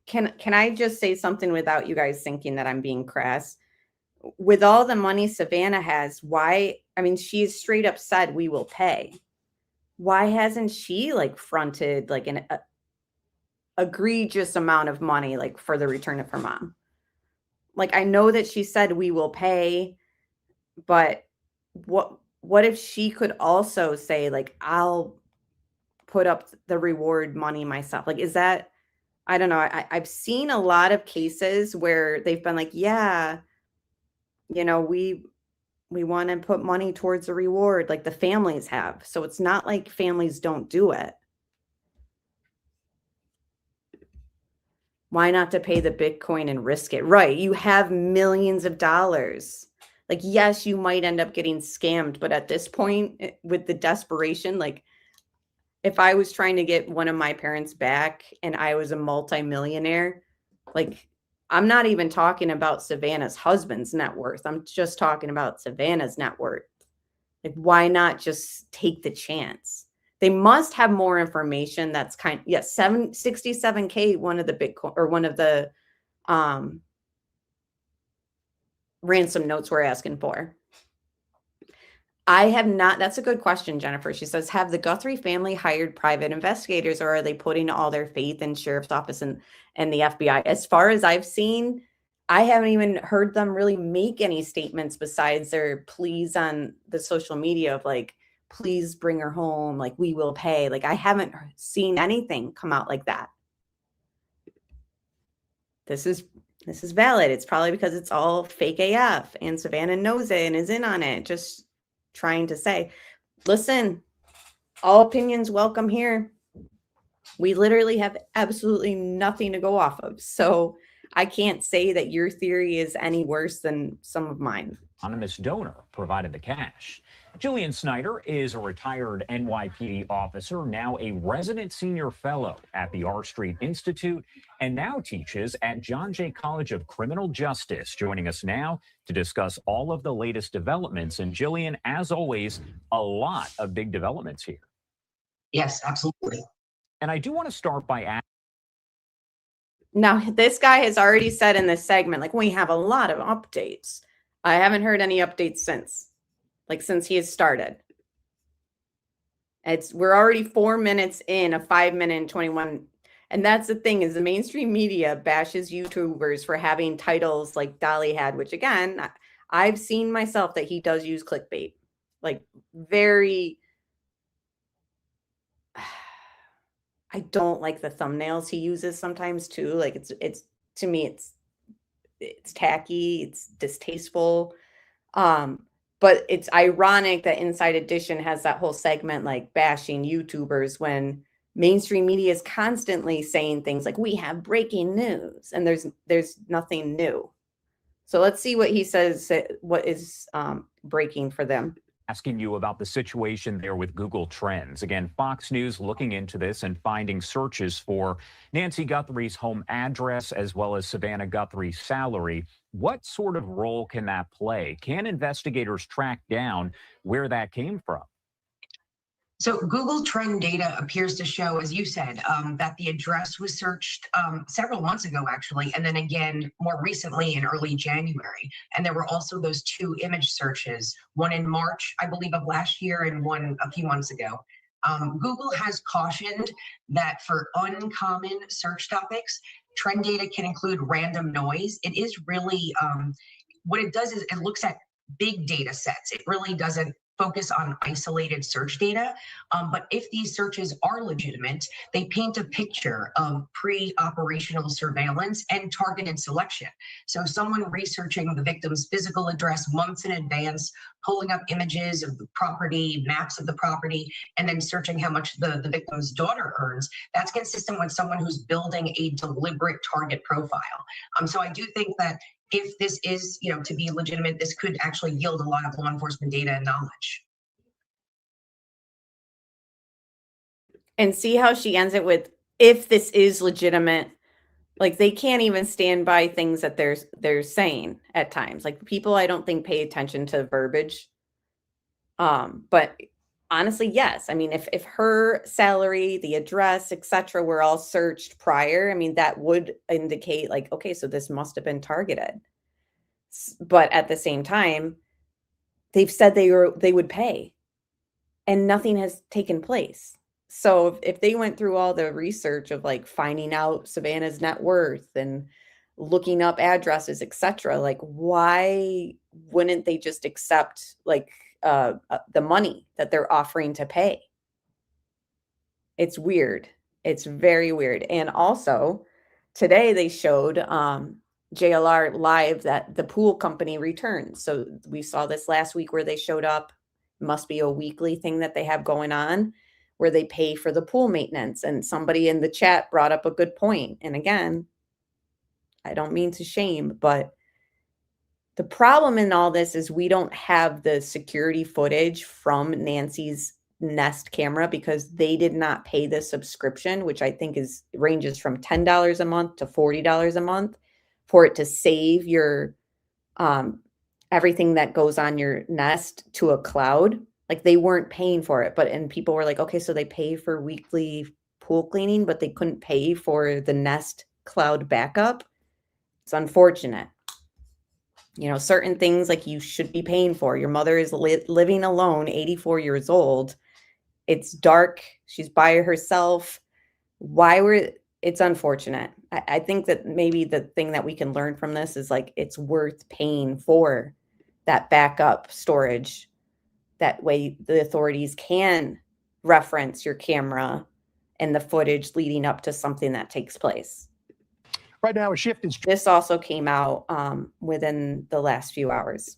Can I just say something without you guys thinking that I'm being crass? With all the money Savannah has, she's straight up said we will pay. Why hasn't she fronted an egregious amount of money for the return of her mom? I know that she said we will pay, but what if she could also say I'll put up the reward money myself. Like, is that, I don't know. I've seen a lot of cases where they've been like, yeah, you know, we want to put money towards the reward, like the families have. So it's not like families don't do it. Why not to pay the Bitcoin and risk it? Right. You have millions of dollars. Like, yes, you might end up getting scammed, but at this point, with the desperation, like, if I was trying to get one of my parents back and I was a multimillionaire, like, I'm not even talking about Savannah's husband's net worth. I'm just talking about Savannah's net worth. Like, why not just take the chance? They must have more information. That's yes, 67K, one of the Bitcoin or one of the ransom notes we're asking for. I have not. That's a good question, Jennifer. She says, have the Guthrie family hired private investigators, or are they putting all their faith in sheriff's office and the FBI? As far as I've seen, I haven't even heard them really make any statements besides their pleas on the social media of like, please bring her home. Like, we will pay. Like, I haven't seen anything come out like that. This is valid. It's probably because it's all fake AF and Savannah knows it and is in on it. Just trying to say, listen, all opinions welcome here. We literally have absolutely nothing to go off of. So I can't say that your theory is any worse than some of mine. Anonymous donor provided the cash. Jillian Snyder is a retired NYPD officer, now a resident senior fellow at the R Street Institute, and now teaches at John Jay College of Criminal Justice. Joining us now to discuss all of the latest developments. And Jillian, as always, a lot of big developments here. Yes, absolutely. And I do want to start by asking. Now, this guy has already said in this segment, like, we have a lot of updates. I haven't heard any updates since he has started. We're already 4 minutes in, a 5 minute and 21. And that's the thing, is the mainstream media bashes YouTubers for having titles like Dolly had, which again, I've seen myself that he does use clickbait. Like, very, I don't like the thumbnails he uses sometimes too. Like, it's to me, it's tacky, it's distasteful. But it's ironic that Inside Edition has that whole segment like bashing YouTubers when mainstream media is constantly saying things like, we have breaking news, and there's nothing new. So let's see what he says, what is breaking for them. Asking you about the situation there with Google Trends. Again, Fox News looking into this and finding searches for Nancy Guthrie's home address as well as Savannah Guthrie's salary. What sort of role can that play? Can investigators track down where that came from? So Google Trend data appears to show, as you said, that the address was searched several months ago, actually, and then again more recently in early January. And there were also those 2 image searches, one in March, I believe, of last year, and one a few months ago. Google has cautioned that for uncommon search topics, trend data can include random noise. It is really, what it does is it looks at big data sets. It really doesn't focus on isolated search data. But if these searches are legitimate, they paint a picture of pre-operational surveillance and targeted selection. So someone researching the victim's physical address months in advance, pulling up images of the property, maps of the property, and then searching how much the victim's daughter earns, that's consistent with someone who's building a deliberate target profile. So I do think that if this is, to be legitimate, this could actually yield a lot of law enforcement data and knowledge. And see how she ends it with, if this is legitimate. Like, they can't even stand by things that they're saying at times. Like, people, I don't think, pay attention to verbiage. But honestly, yes. I mean, if her salary, the address, etc., were all searched prior, I mean, that would indicate like, okay, so this must have been targeted. But at the same time, they've said they would pay, and nothing has taken place. So if they went through all the research of like finding out Savannah's net worth and looking up addresses, etc., like, why wouldn't they just accept like the money that they're offering to pay? It's weird. It's very weird. And also today they showed JLR live that the pool company returns. So we saw this last week where they showed up. Must be a weekly thing that they have going on where they pay for the pool maintenance. And somebody in the chat brought up a good point. And again, I don't mean to shame, but the problem in all this is we don't have the security footage from Nancy's Nest camera because they did not pay the subscription, which I think ranges from $10 a month to $40 a month for it to save your everything that goes on your Nest to a cloud. Like they weren't paying for it, and people were like, okay, so they pay for weekly pool cleaning, but they couldn't pay for the Nest cloud backup. It's unfortunate. You know, certain things like you should be paying for. Your mother is living alone, 84 years old. It's dark. She's by herself. It's unfortunate. I think that maybe the thing that we can learn from this is like, it's worth paying for that backup storage. That way the authorities can reference your camera and the footage leading up to something that takes place. Right now, a shift is. This also came out within the last few hours.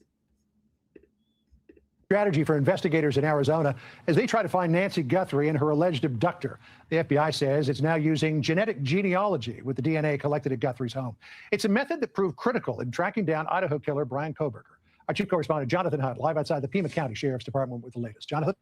Strategy for investigators in Arizona as they try to find Nancy Guthrie and her alleged abductor. The FBI says it's now using genetic genealogy with the DNA collected at Guthrie's home. It's a method that proved critical in tracking down Idaho killer Brian Koberger. Our chief correspondent, Jonathan Hunt, live outside the Pima County Sheriff's Department with the latest. Jonathan?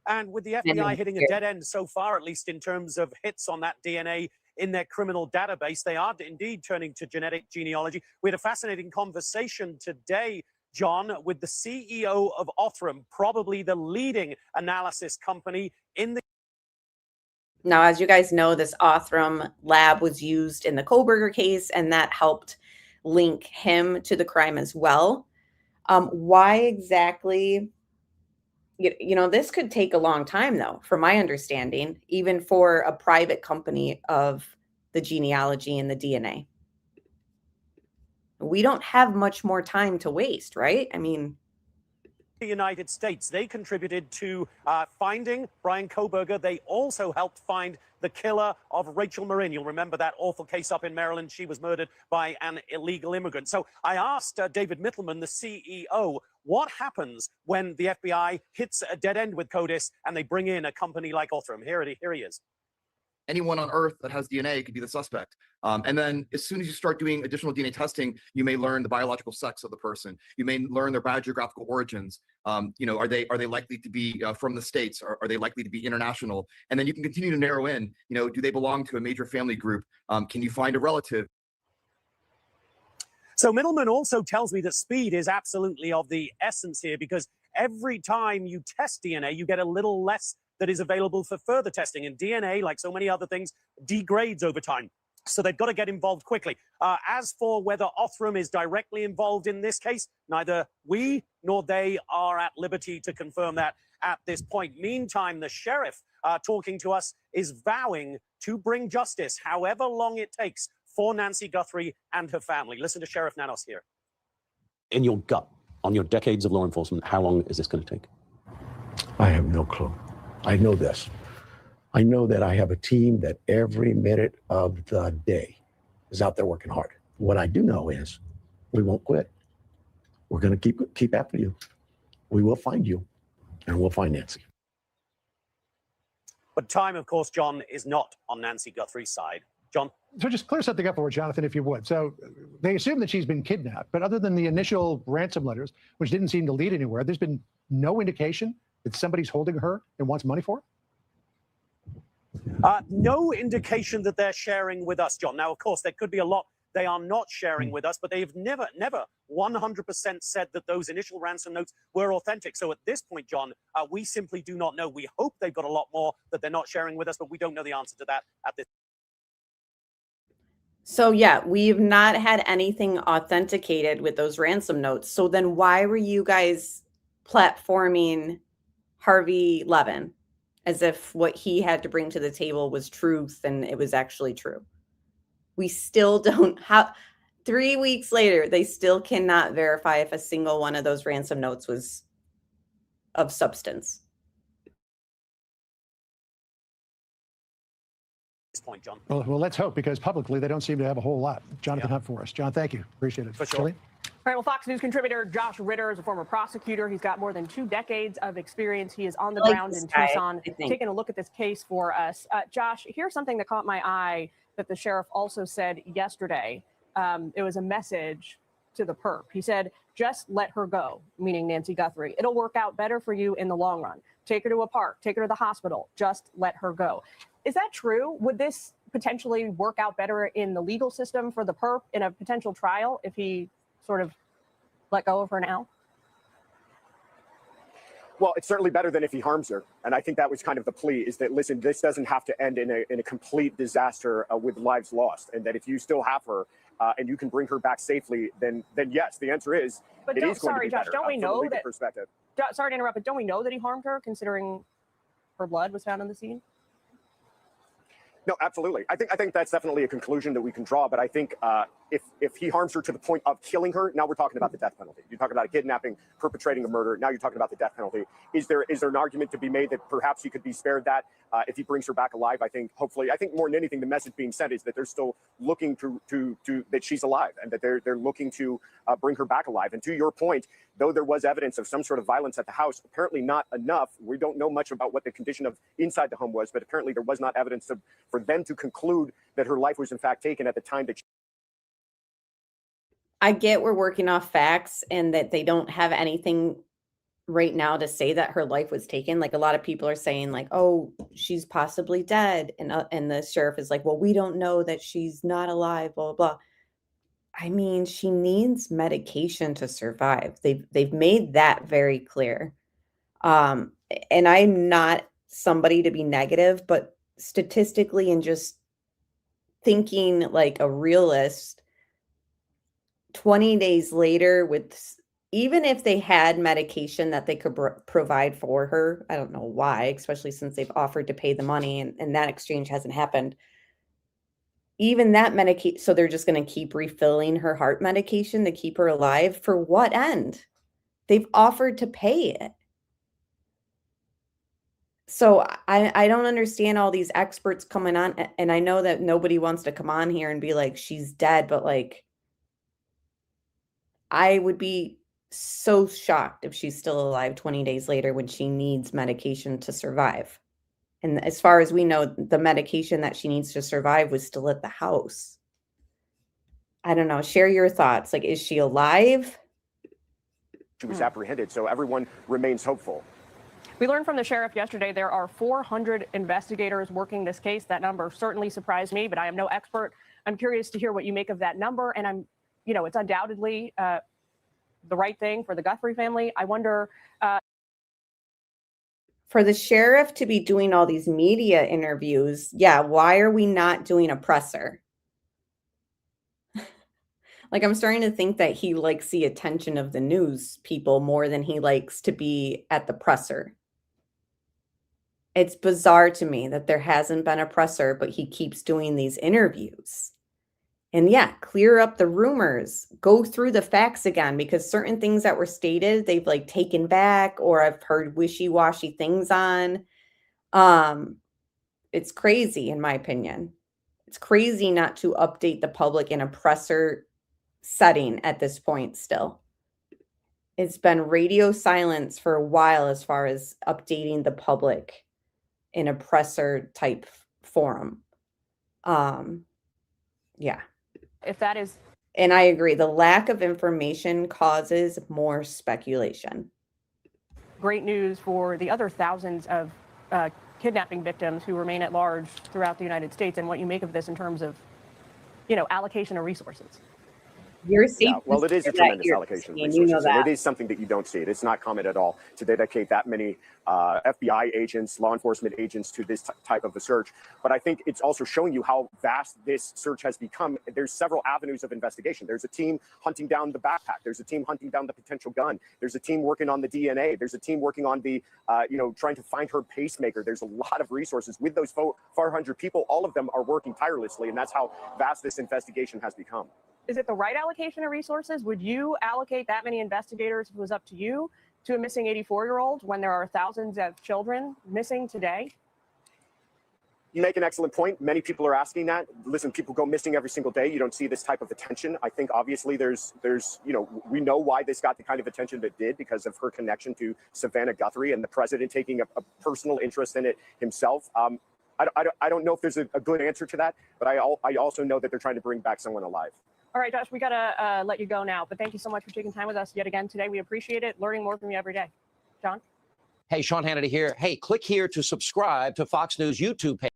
And with the FBI hitting a dead end so far, at least in terms of hits on that DNA in their criminal database, they are indeed turning to genetic genealogy. We had a fascinating conversation today, John, with the CEO of Othram, probably the leading analysis company in the. Now, as you guys know, this Othram lab was used in the Koberger case, and that helped link him to the crime as well. Why exactly? You know, this could take a long time, though, from my understanding, even for a private company of the genealogy and the DNA. We don't have much more time to waste, right? I mean, the United States, they contributed to finding Brian Koberger. They also helped find the killer of Rachel Marin. You'll remember that awful case up in Maryland. She was murdered by an illegal immigrant. So I asked David Mittelman, the CEO, what happens when the FBI hits a dead end with CODIS and they bring in a company like Othram? Here he is. Anyone on Earth that has DNA could be the suspect. And then as soon as you start doing additional DNA testing, you may learn the biological sex of the person. You may learn their biogeographical origins. You know, are they likely to be from the States? Or are they likely to be international? And then you can continue to narrow in, you know, do they belong to a major family group? Can you find a relative? So Middleman also tells me that speed is absolutely of the essence here, because every time you test DNA, you get a little less that is available for further testing. And DNA, like so many other things, degrades over time. So they've got to get involved quickly. As for whether Othram is directly involved in this case, neither we nor they are at liberty to confirm that at this point. Meantime, the sheriff talking to us is vowing to bring justice, however long it takes, for Nancy Guthrie and her family. Listen to Sheriff Nanos here. In your gut, on your decades of law enforcement, how long is this going to take? I have no clue. I know this. I know that I have a team that every minute of the day is out there working hard. What I do know is we won't quit. We're going to keep after you. We will find you, and we'll find Nancy. But time, of course, John, is not on Nancy Guthrie's side. John? So just clear something up for Jonathan, if you would. So they assume that she's been kidnapped, but other than the initial ransom letters, which didn't seem to lead anywhere, there's been no indication that somebody's holding her and wants money for her? No indication that they're sharing with us, John. Now, of course, there could be a lot they are not sharing with us, but they've never 100% said that those initial ransom notes were authentic. So at this point, John, we simply do not know. We hope they've got a lot more that they're not sharing with us, but we don't know the answer to that at this. So yeah, we've not had anything authenticated with those ransom notes. So then why were you guys platforming Harvey Levin as if what he had to bring to the table was truth and it was actually true? We still don't have, 3 weeks later, they still cannot verify if a single one of those ransom notes was of substance. this point, John. Well, let's hope, because publicly they don't seem to have a whole lot. Jonathan Hunt for us. John, thank you. Appreciate it. For sure. Shirley? All right, well, Fox News contributor Josh Ritter is a former prosecutor. He's got more than 2 decades of experience. He is on the ground in Tucson, taking a look at this case for us. Josh, here's something that caught my eye that the sheriff also said yesterday. It was a message to the perp. He said, just let her go, meaning Nancy Guthrie. It'll work out better for you in the long run. Take her to a park, take her to the hospital, just let her go. Is that true? Would this potentially work out better in the legal system for the perp in a potential trial if he sort of let go of her now? Well, it's certainly better than if he harms her. And I think that was kind of the plea, is that, listen, this doesn't have to end in a complete disaster with lives lost. And that if you still have her and you can bring her back safely, then yes, the answer is, but it is going to be Josh, better don't we from a know legal that, perspective. sorry to interrupt, but don't we know that he harmed her considering her blood was found on the scene? No, absolutely. I think that's definitely a conclusion that we can draw. But I think if he harms her to the point of killing her, now we're talking about the death penalty. You're talking about a kidnapping, perpetrating a murder. Now you're talking about the death penalty. Is there an argument to be made that perhaps he could be spared that if he brings her back alive? I think hopefully, I think more than anything, the message being sent is that they're still looking to that she's alive, and that they're looking to bring her back alive. And to your point, though there was evidence of some sort of violence at the house, apparently not enough. We don't know much about what the condition of inside the home was, but apparently there was not evidence for them to conclude that her life was in fact taken at the time that I get we're working off facts and that they don't have anything right now to say that her life was taken. Like, a lot of people are saying, like, oh, she's possibly dead. And the sheriff is like, well, we don't know that she's not alive, blah, blah, blah. I mean, she needs medication to survive. They've made that very clear. And I'm not somebody to be negative, but statistically and just thinking like a realist, 20 days later, with even if they had medication that they could provide for her, I don't know why, especially since they've offered to pay the money and that exchange hasn't happened. Even that medication, so they're just going to keep refilling her heart medication to keep her alive. For what end? They've offered to pay it. So I don't understand all these experts coming on, and I know that nobody wants to come on here and be like, she's dead, but like, I would be so shocked if she's still alive 20 days later when she needs medication to survive. And as far as we know, the medication that she needs to survive was still at the house. I don't know. Share your thoughts. Like, is she alive? she was apprehended. So everyone remains hopeful. We learned from the sheriff yesterday there are 400 investigators working this case. That number certainly surprised me, but I am no expert. I'm curious to hear what you make of that number. And it's undoubtedly the right thing for the Guthrie family. I wonder. For the sheriff to be doing all these media interviews, yeah, why are we not doing a presser? Like, I'm starting to think that he likes the attention of the news people more than he likes to be at the presser. It's bizarre to me that there hasn't been a presser, but he keeps doing these interviews. And yeah, clear up the rumors, go through the facts again, because certain things that were stated, they've like taken back, or I've heard wishy-washy things on. It's crazy, in my opinion. It's crazy not to update the public in a presser setting at this point still. It's been radio silence for a while as far as updating the public in a presser type forum. Yeah. If that is. And I agree, the lack of information causes more speculation. Great news for the other thousands of kidnapping victims who remain at large throughout the United States, and what you make of this in terms of, allocation of resources. Well, it is a tremendous allocation of resources, and it is something that you don't see. It's not common at all to dedicate that many FBI agents, law enforcement agents to this type of a search. But I think it's also showing you how vast this search has become. There's several avenues of investigation. There's a team hunting down the backpack. There's a team hunting down the potential gun. There's a team working on the DNA. There's a team working on the, trying to find her pacemaker. There's a lot of resources. With those 400 people, all of them are working tirelessly, and that's how vast this investigation has become. Is it the right allocation of resources? Would you allocate that many investigators, if it was up to you, to a missing 84-year-old when there are thousands of children missing today? You make an excellent point. Many people are asking that. Listen, people go missing every single day. You don't see this type of attention. I think obviously there's we know why this got the kind of attention that it did because of her connection to Savannah Guthrie and the president taking a personal interest in it himself. I don't know if there's a good answer to that, but I also know that they're trying to bring back someone alive. All right, Josh, we got to let you go now, but thank you so much for taking time with us yet again today. We appreciate it. Learning more from you every day. John? Hey, Sean Hannity here. Hey, click here to subscribe to Fox News YouTube page.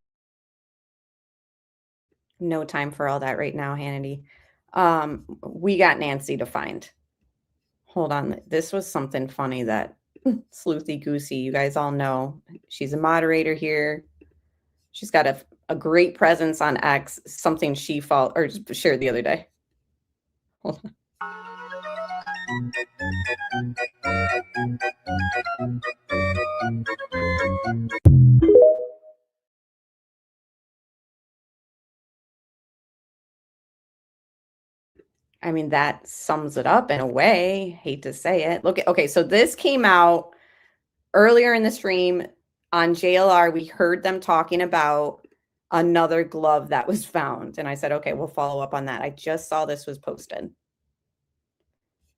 No time for all that right now, Hannity. We got Nancy to find. Hold on. This was something funny that Sleuthy Goosey, you guys all know. She's a moderator here. She's got a great presence on X, something she shared the other day. Hold on. I mean, that sums it up in a way. Hate to say it. Look, okay, so this came out earlier in the stream on JLR. We heard them talking about another glove that was found. And I said, okay, we'll follow up on that. I just saw this was posted.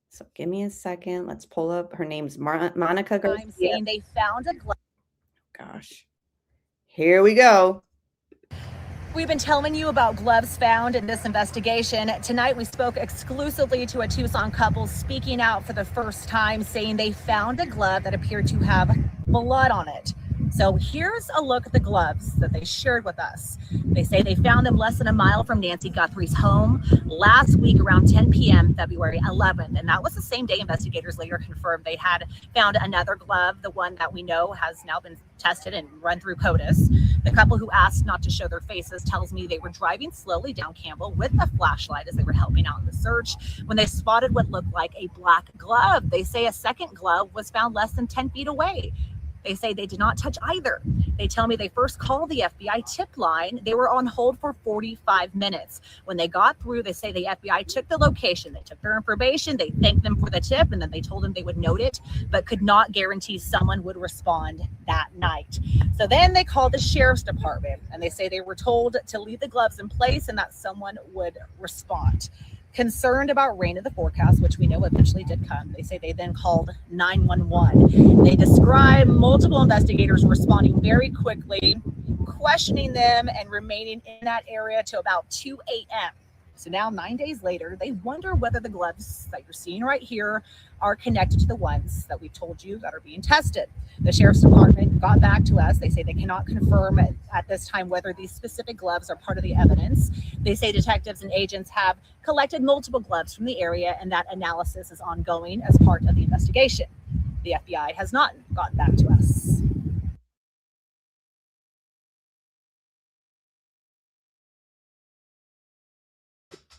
So give me a second. Let's pull up. Her name's Monica Garcia. I'm saying they found a glove. Gosh. Here we go. We've been telling you about gloves found in this investigation. Tonight, we spoke exclusively to a Tucson couple speaking out for the first time, saying they found a glove that appeared to have blood on it. So here's a look at the gloves that they shared with us. They say they found them less than a mile from Nancy Guthrie's home last week around 10 p.m. February 11th. And that was the same day investigators later confirmed they had found another glove, the one that we know has now been tested and run through CODIS. The couple who asked not to show their faces tells me they were driving slowly down Campbell with a flashlight as they were helping out in the search when they spotted what looked like a black glove. They say a second glove was found less than 10 feet away. They say they did not touch either. They tell me they first called the FBI tip line. They were on hold for 45 minutes. When they got through, they say the FBI took the location. They took their information. They thanked them for the tip, and then they told them they would note it, but could not guarantee someone would respond that night. So then they called the sheriff's department, and they say they were told to leave the gloves in place and that someone would respond. Concerned about rain in the forecast, which we know eventually did come, they say they then called 911. They describe multiple investigators responding very quickly, questioning them and remaining in that area till about 2 a.m. So now 9 days later, they wonder whether the gloves that you're seeing right here are connected to the ones that we told you that are being tested. The sheriff's department got back to us. They say they cannot confirm at this time whether these specific gloves are part of the evidence. They say detectives and agents have collected multiple gloves from the area and that analysis is ongoing as part of the investigation. The FBI has not gotten back to us.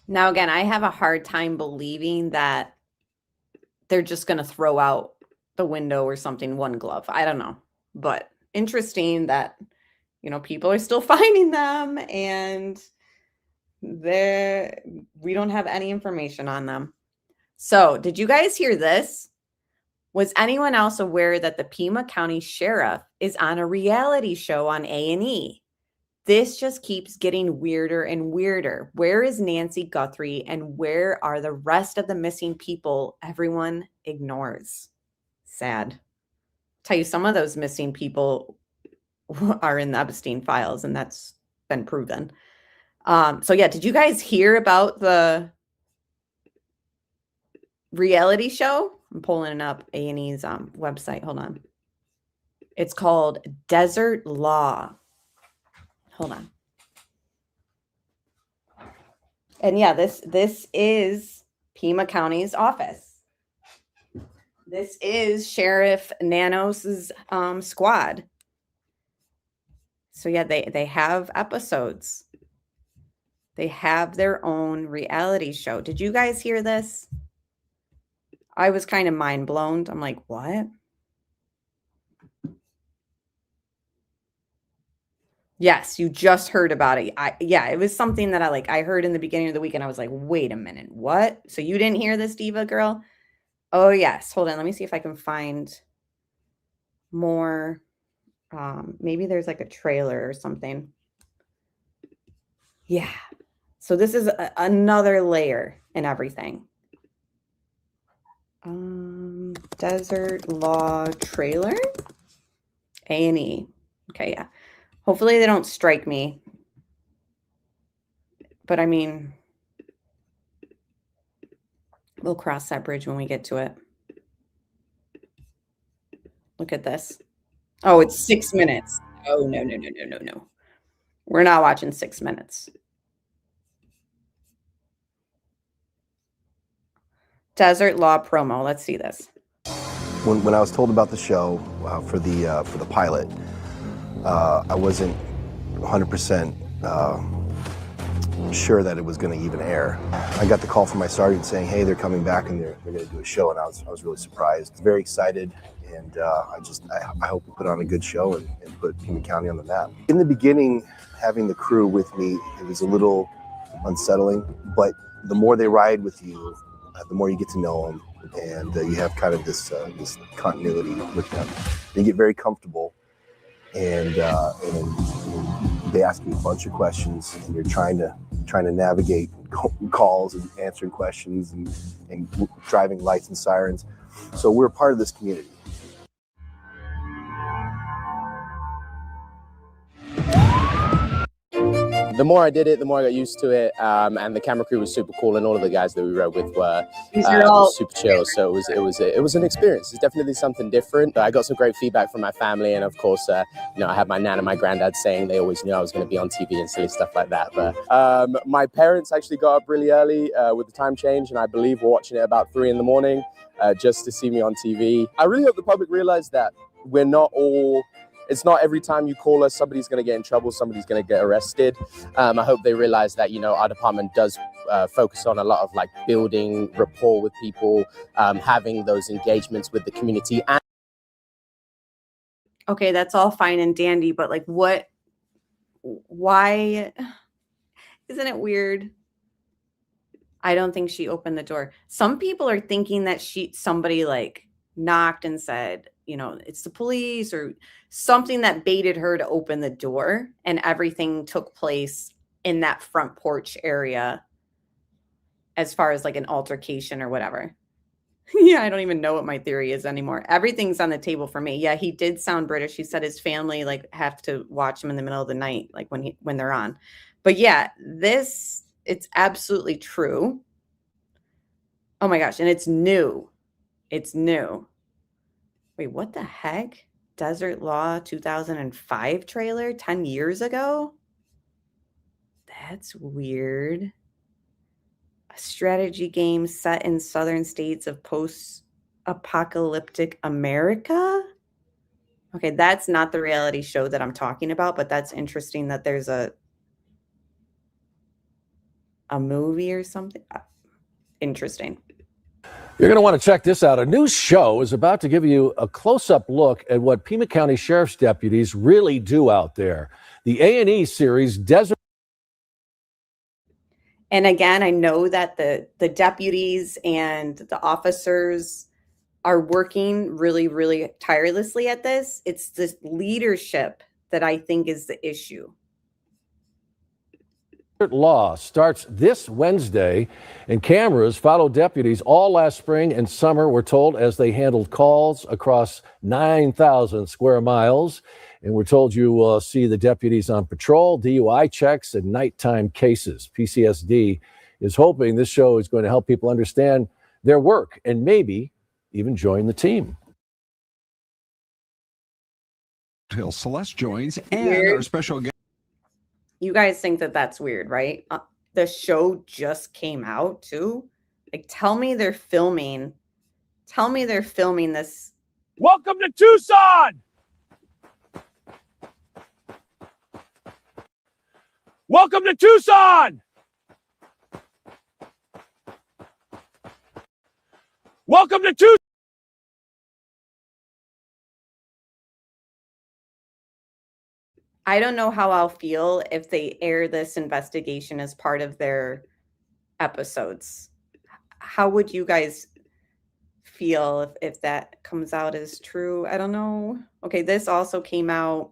Now, again, I have a hard time believing that they're just going to throw out the window or something, one glove. I don't know. But interesting that, people are still finding them and we don't have any information on them. So did you guys hear this? Was anyone else aware that the Pima County Sheriff is on a reality show on A&E? This just keeps getting weirder and weirder. Where is Nancy Guthrie and where are the rest of the missing people everyone ignores? Sad. Tell you, some of those missing people are in the Epstein files, and that's been proven. So yeah, did you guys hear about the reality show? I'm pulling it up, A&E's website. Hold on. It's called Desert Law. Hold on. And yeah, this is Pima County's office. This is Sheriff Nanos's squad. So yeah, they have episodes. They have their own reality show. Did you guys hear this? I was kind of mind blown. I'm like, what? Yes, you just heard about it. It was something that I heard in the beginning of the week and I was like, wait a minute, what? So you didn't hear this, Diva girl? Oh yes. Hold on. Let me see if I can find more. Maybe there's like a trailer or something. Yeah. So this is another layer in everything. Desert Law trailer. A&E. Okay, yeah. Hopefully they don't strike me. But I mean, we'll cross that bridge when we get to it. Look at this. Oh, it's 6 minutes. Oh, no, no, no, no, no, no. We're not watching 6 minutes. Desert Law promo. Let's see this. When I was told about the show for the pilot, I wasn't 100% sure that it was going to even air. I got the call from my sergeant saying, "Hey, they're coming back and they're going to do a show," and I was really surprised, very excited, and I hope we put on a good show and put Pima County on the map. In the beginning, having the crew with me, it was a little unsettling, but the more they ride with you, the more you get to know them, and you have kind of this continuity with them. You get very comfortable, and they ask you a bunch of questions, and you're trying to navigate calls and answering questions and driving lights and sirens. So we're part of this community. The more I did it, the more I got used to it, and the camera crew was super cool, and all of the guys that we rode with were super chill. So it was an experience. It's definitely something different. I got some great feedback from my family, and of course, I had my nan and my granddad saying they always knew I was going to be on TV and silly stuff like that. But my parents actually got up really early with the time change, and I believe were watching it about 3 a.m. Just to see me on TV. I really hope the public realize that we're not all. It's not every time you call us, somebody's going to get in trouble, somebody's going to get arrested. I hope they realize that, our department does focus on a lot of like building rapport with people, having those engagements with the community. Okay, that's all fine and dandy, but like why isn't it weird? I don't think she opened the door. Some people are thinking that somebody like knocked and said, it's the police or something that baited her to open the door, and everything took place in that front porch area as far as like an altercation or whatever. Yeah, I don't even know what my theory is anymore. Everything's on the table for me. Yeah, he did sound British. He said his family like have to watch him in the middle of the night, like when they're on. But yeah, it's absolutely true. Oh my gosh, and it's new. It's new. Wait, what the heck? Desert Law 2005 trailer 10 years ago? That's weird. A strategy game set in southern states of post-apocalyptic America? Okay, that's not the reality show that I'm talking about, but that's interesting that there's a movie or something. Interesting. You're going to want to check this out. A new show is about to give you a close-up look at what Pima County Sheriff's deputies really do out there. The A&E series, Desert. And again, I know that the deputies and the officers are working really, really tirelessly at this. It's this leadership that I think is the issue. Law starts this Wednesday, and cameras follow deputies all last spring and summer, we're told, as they handled calls across 9,000 square miles. And we're told you will see the deputies on patrol, DUI checks, and nighttime cases. PCSD is hoping this show is going to help people understand their work and maybe even join the team. Till Celeste joins and our special guest. You guys think that that's weird, right? The show just came out too. Like, tell me they're filming this. Welcome to Tucson. Welcome to Tucson. Welcome to Tucson. I don't know how I'll feel if they air this investigation as part of their episodes. How would you guys feel if that comes out as true? I don't know. Okay, this also came out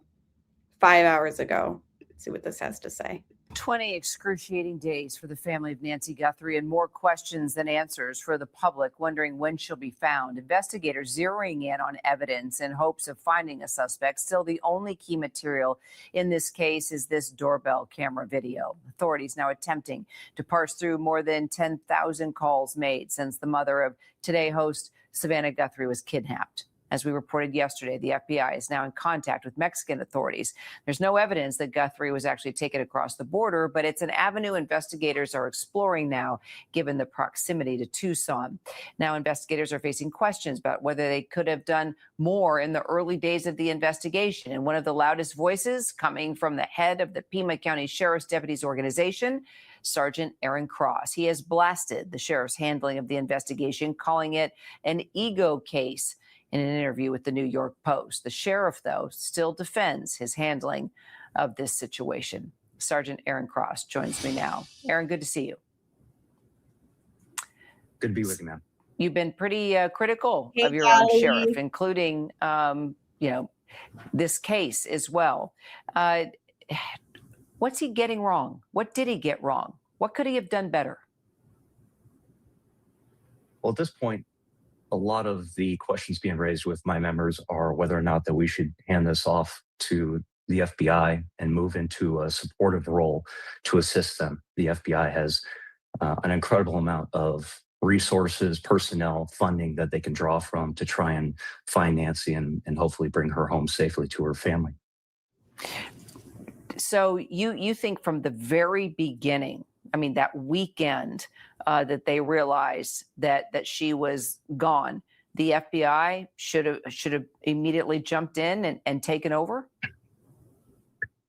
5 hours ago. Let's see what this has to say. 20 excruciating days for the family of Nancy Guthrie and more questions than answers for the public wondering when she'll be found. Investigators zeroing in on evidence in hopes of finding a suspect. Still, the only key material in this case is this doorbell camera video. Authorities now attempting to parse through more than 10,000 calls made since the mother of Today host Savannah Guthrie was kidnapped. As we reported yesterday, the FBI is now in contact with Mexican authorities. There's no evidence that Guthrie was actually taken across the border, but it's an avenue investigators are exploring now, given the proximity to Tucson. Now, investigators are facing questions about whether they could have done more in the early days of the investigation. And one of the loudest voices coming from the head of the Pima County Sheriff's Deputies Organization, Sergeant Aaron Cross. He has blasted the sheriff's handling of the investigation, calling it an ego case. In an interview with the New York Post, the sheriff, though, still defends his handling of this situation. Sergeant Aaron Cross joins me now. Aaron, good to see you. Good to be with you, ma'am. You've been pretty critical of your own sheriff, including, this case as well. What's he getting wrong? What did he get wrong? What could he have done better? Well, at this point, a lot of the questions being raised with my members are whether or not that we should hand this off to the FBI and move into a supportive role to assist them. The FBI has an incredible amount of resources, personnel, funding that they can draw from to try and find Nancy and hopefully bring her home safely to her family. So you think from the very beginning, I mean, that weekend that they realized that she was gone, the FBI should have immediately jumped in and taken over?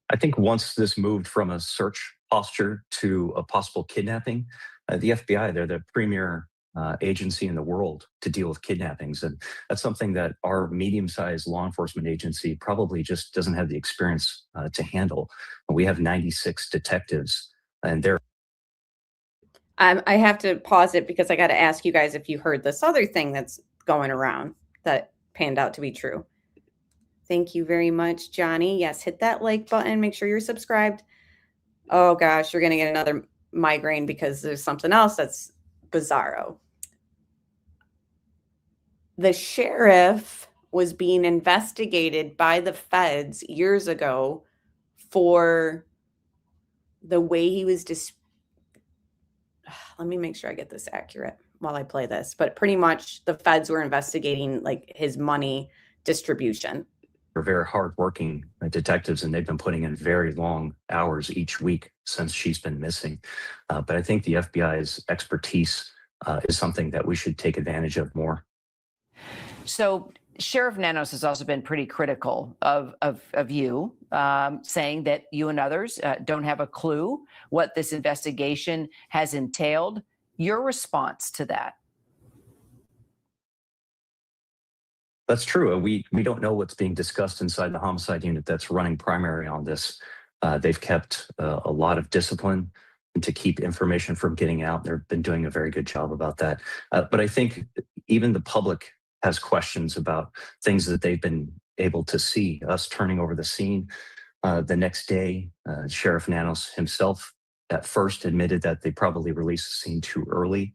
I think once this moved from a search posture to a possible kidnapping, the FBI, they're the premier agency in the world to deal with kidnappings. And that's something that our medium-sized law enforcement agency probably just doesn't have the experience to handle. We have 96 detectives, and they're I have to pause it because I got to ask you guys if you heard this other thing that's going around that panned out to be true. Thank you very much, Johnny. Yes, hit that like button. Make sure you're subscribed. Oh gosh, you're going to get another migraine because there's something else that's bizarro. The sheriff was being investigated by the feds years ago for the way he was let me make sure I get this accurate while I play this, but pretty much the feds were investigating like his money distribution. They're very hardworking detectives, and they've been putting in very long hours each week since she's been missing. But I think the FBI's expertise is something that we should take advantage of more. So Sheriff Nanos has also been pretty critical of you, saying that you and others don't have a clue what this investigation has entailed. Your response to that? That's true. We don't know what's being discussed inside the homicide unit that's running primary on this. They've kept a lot of discipline to keep information from getting out. They've been doing a very good job about that. But I think even the public has questions about things that they've been able to see. Us turning over the scene the next day, Sheriff Nanos himself at first admitted that they probably released the scene too early.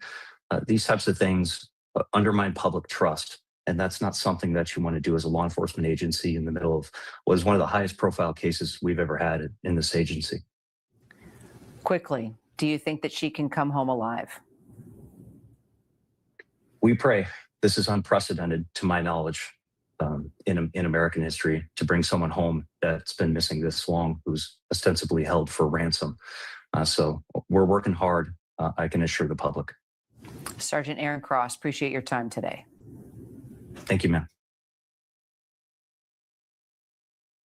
These types of things undermine public trust. And that's not something that you want to do as a law enforcement agency in the middle of what is one of the highest profile cases we've ever had in this agency. Quickly, do you think that she can come home alive? We pray. This is unprecedented to my knowledge in American history, to bring someone home that's been missing this long, who's ostensibly held for ransom. So we're working hard, I can assure the public. Sergeant Aaron Cross, appreciate your time today. Thank you, ma'am.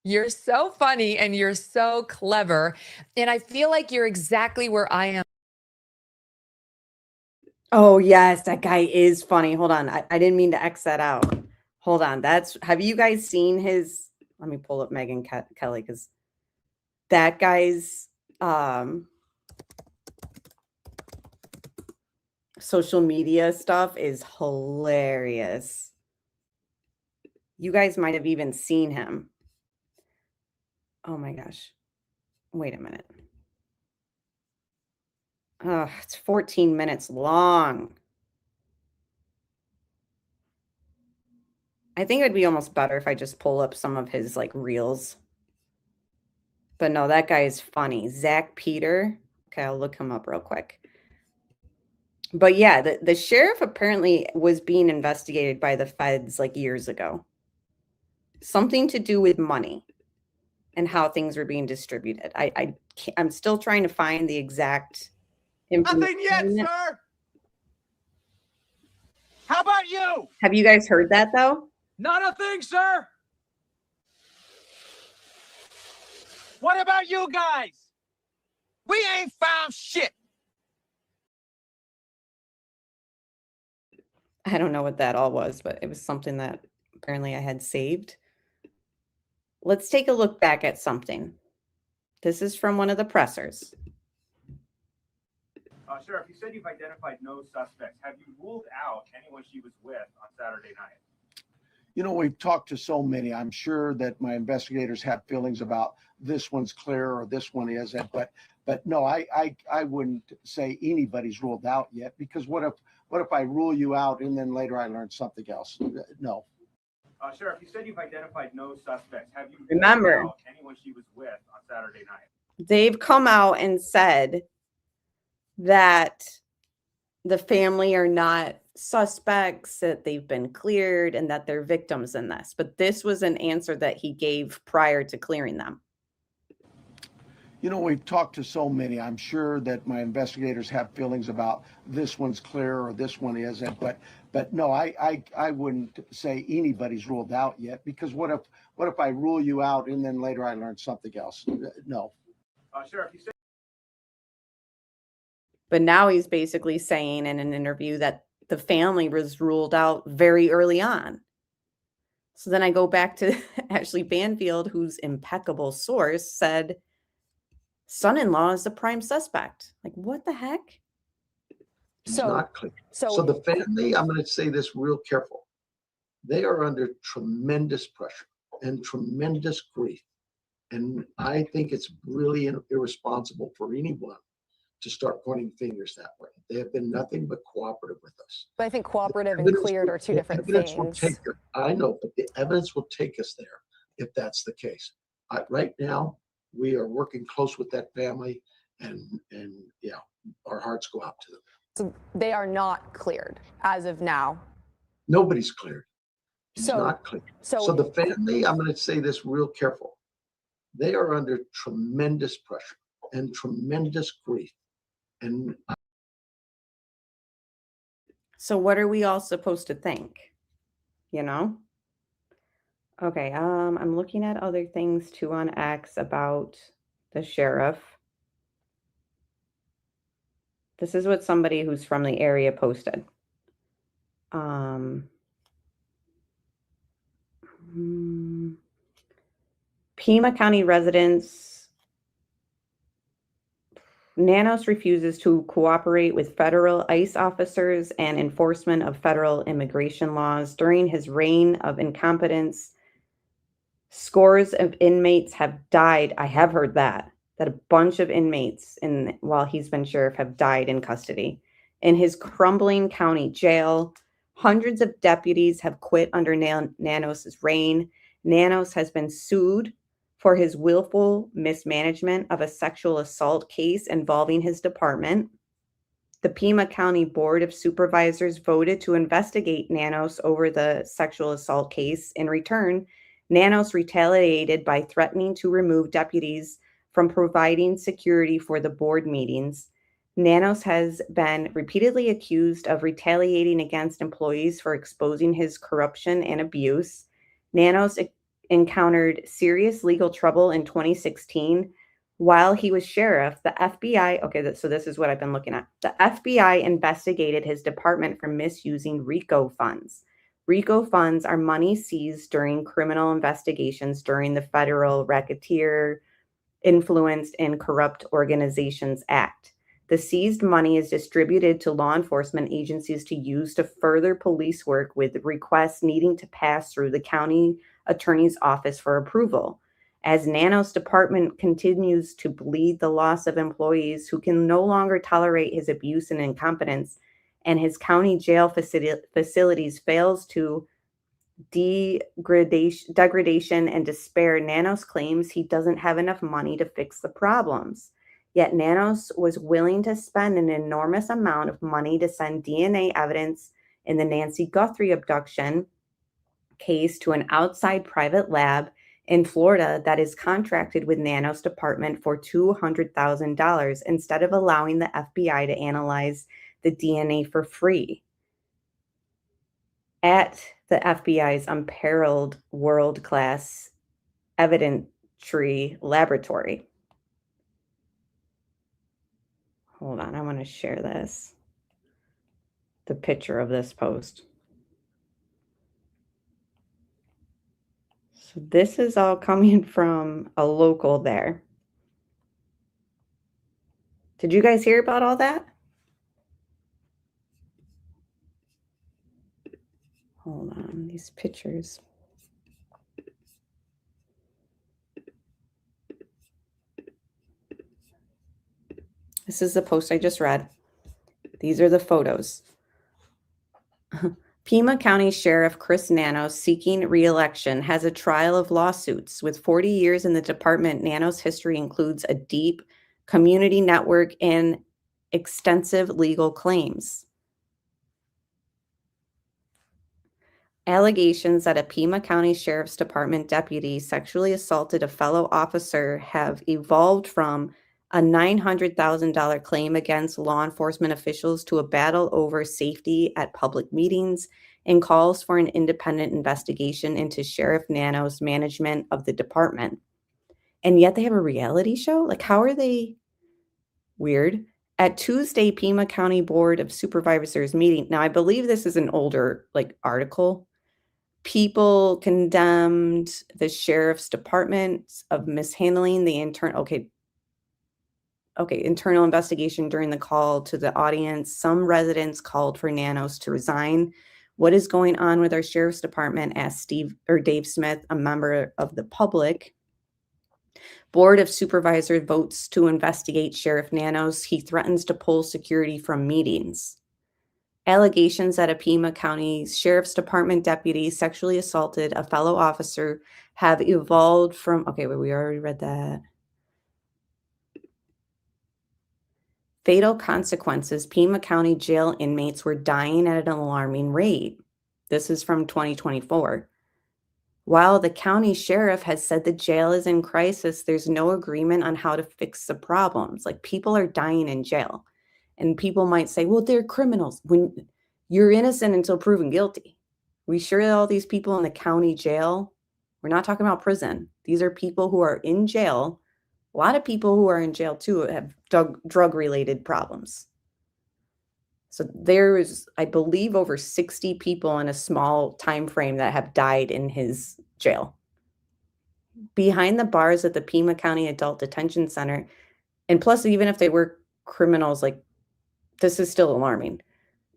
You're so funny and you're so clever. And I feel like you're exactly where I am. Oh, yes, that guy is funny. Hold on. I didn't mean to X that out. Hold on. Have you guys seen his, let me pull up Megyn Kelly, because that guy's social media stuff is hilarious. You guys might have even seen him. Oh my gosh. Wait a minute. It's 14 minutes long. I think it would be almost better if I just pull up some of his like reels. But no, that guy is funny. Zach Peter. Okay, I'll look him up real quick. But yeah, the sheriff apparently was being investigated by the feds like years ago. Something to do with money and how things were being distributed. I'm still trying to find the exact Nothing yet, sir. How about you? Have you guys heard that though? Not a thing, sir. What about you guys? We ain't found shit. I don't know what that all was, but it was something that apparently I had saved. Let's take a look back at something. This is from one of the pressers. Sheriff, you said you've identified no suspects. Have you ruled out anyone she was with on Saturday night? You know, we've talked to so many. I'm sure that my investigators have feelings about this one's clear or this one isn't. But no, I wouldn't say anybody's ruled out yet, because what if I rule you out and then later I learn something else? No. Sheriff, you said you've identified no suspects. Have you Remember, ruled out anyone she was with on Saturday night? they've come out and said that the family are not suspects, that they've been cleared, and that they're victims in this. But this was an answer that he gave prior to clearing them. You know, we've talked to so many. I'm sure that my investigators have feelings about this one's clear or this one isn't. But no, I wouldn't say anybody's ruled out yet, because what if I rule you out and then later I learn something else? No. Sheriff, you said. But now he's basically saying in an interview that the family was ruled out very early on. So then I go back to Ashley Banfield, whose impeccable source said son-in-law is the prime suspect. Like, what the heck? It's not clear. So the family, I'm going to say this real careful. They are under tremendous pressure and tremendous grief. And I think it's really irresponsible for anyone to start pointing fingers that way. They have been nothing but cooperative with us. But I think cooperative and cleared are two different things. I know, but the evidence will take us there if that's the case. Right now, we are working close with that family, and yeah, our hearts go out to them. So they are not cleared as of now. Nobody's cleared. It's So- not cleared. so- So the family, I'm going to say this real careful. They are under tremendous pressure and tremendous grief. And So what are we all supposed to think? You know? Okay, I'm looking at other things too on X about the sheriff. This is what somebody who's from the area posted. Pima County residents. Nanos refuses to cooperate with federal ICE officers and enforcement of federal immigration laws. During his reign of incompetence, scores of inmates have died. I have heard that a bunch of inmates while he's been sheriff have died in custody. In his crumbling county jail, hundreds of deputies have quit under Nanos's reign. Nanos has been sued for his willful mismanagement of a sexual assault case involving his department. The Pima County Board of Supervisors voted to investigate Nanos over the sexual assault case. In return, Nanos retaliated by threatening to remove deputies from providing security for the board meetings. Nanos has been repeatedly accused of retaliating against employees for exposing his corruption and abuse. Nanos encountered serious legal trouble in 2016 while he was sheriff. The FBI, so this is what I've been looking at. The FBI investigated his department for misusing RICO funds. RICO funds are money seized during criminal investigations during the Federal Racketeer Influenced and Corrupt Organizations Act. The seized money is distributed to law enforcement agencies to use to further police work, with requests needing to pass through the county attorney's office for approval. As Nanos department continues to bleed the loss of employees who can no longer tolerate his abuse and incompetence, and his county jail facilities fails to degradation and despair, Nanos claims he doesn't have enough money to fix the problems. Yet Nanos was willing to spend an enormous amount of money to send DNA evidence in the Nancy Guthrie abduction case to an outside private lab in Florida that is contracted with Nanos department for $200,000 instead of allowing the FBI to analyze the DNA for free at the FBI's unparalleled world-class evidentiary laboratory. Hold on, I want to share this. The picture of this post. So this is all coming from a local there. Did you guys hear about all that? Hold on, these pictures. This is the post I just read. These are the photos. Pima County Sheriff Chris Nanos, seeking re-election, has a trial of lawsuits. With 40 years in the department, Nanos' history includes a deep community network and extensive legal claims. Allegations that a Pima County Sheriff's Department deputy sexually assaulted a fellow officer have evolved from a $900,000 claim against law enforcement officials to a battle over safety at public meetings and calls for an independent investigation into Sheriff Nanos' management of the department. And yet they have a reality show? Like, how are they weird? At Tuesday, Pima County Board of Supervisors meeting. Now, I believe this is an older article. People condemned the sheriff's department of mishandling the internal investigation during the call to the audience. Some residents called for Nanos to resign. What is going on with our sheriff's department? Asked Dave Smith, a member of the public. Board of Supervisors votes to investigate Sheriff Nanos. He threatens to pull security from meetings. Allegations that a Pima County Sheriff's Department deputy sexually assaulted a fellow officer have evolved from, we already read that. Fatal consequences. Pima County jail inmates were dying at an alarming rate. This is from 2024. While the county sheriff has said the jail is in crisis, there's no agreement on how to fix the problems. People are dying in jail. And people might say, well, they're criminals. When you're innocent until proven guilty. We sure that all these people in the county jail, we're not talking about prison. These are people who are in jail. A lot of people who are in jail, too, have drug-related problems. So there is, I believe, over 60 people in a small time frame that have died in his jail. Behind the bars at the Pima County Adult Detention Center, and plus, even if they were criminals, this is still alarming.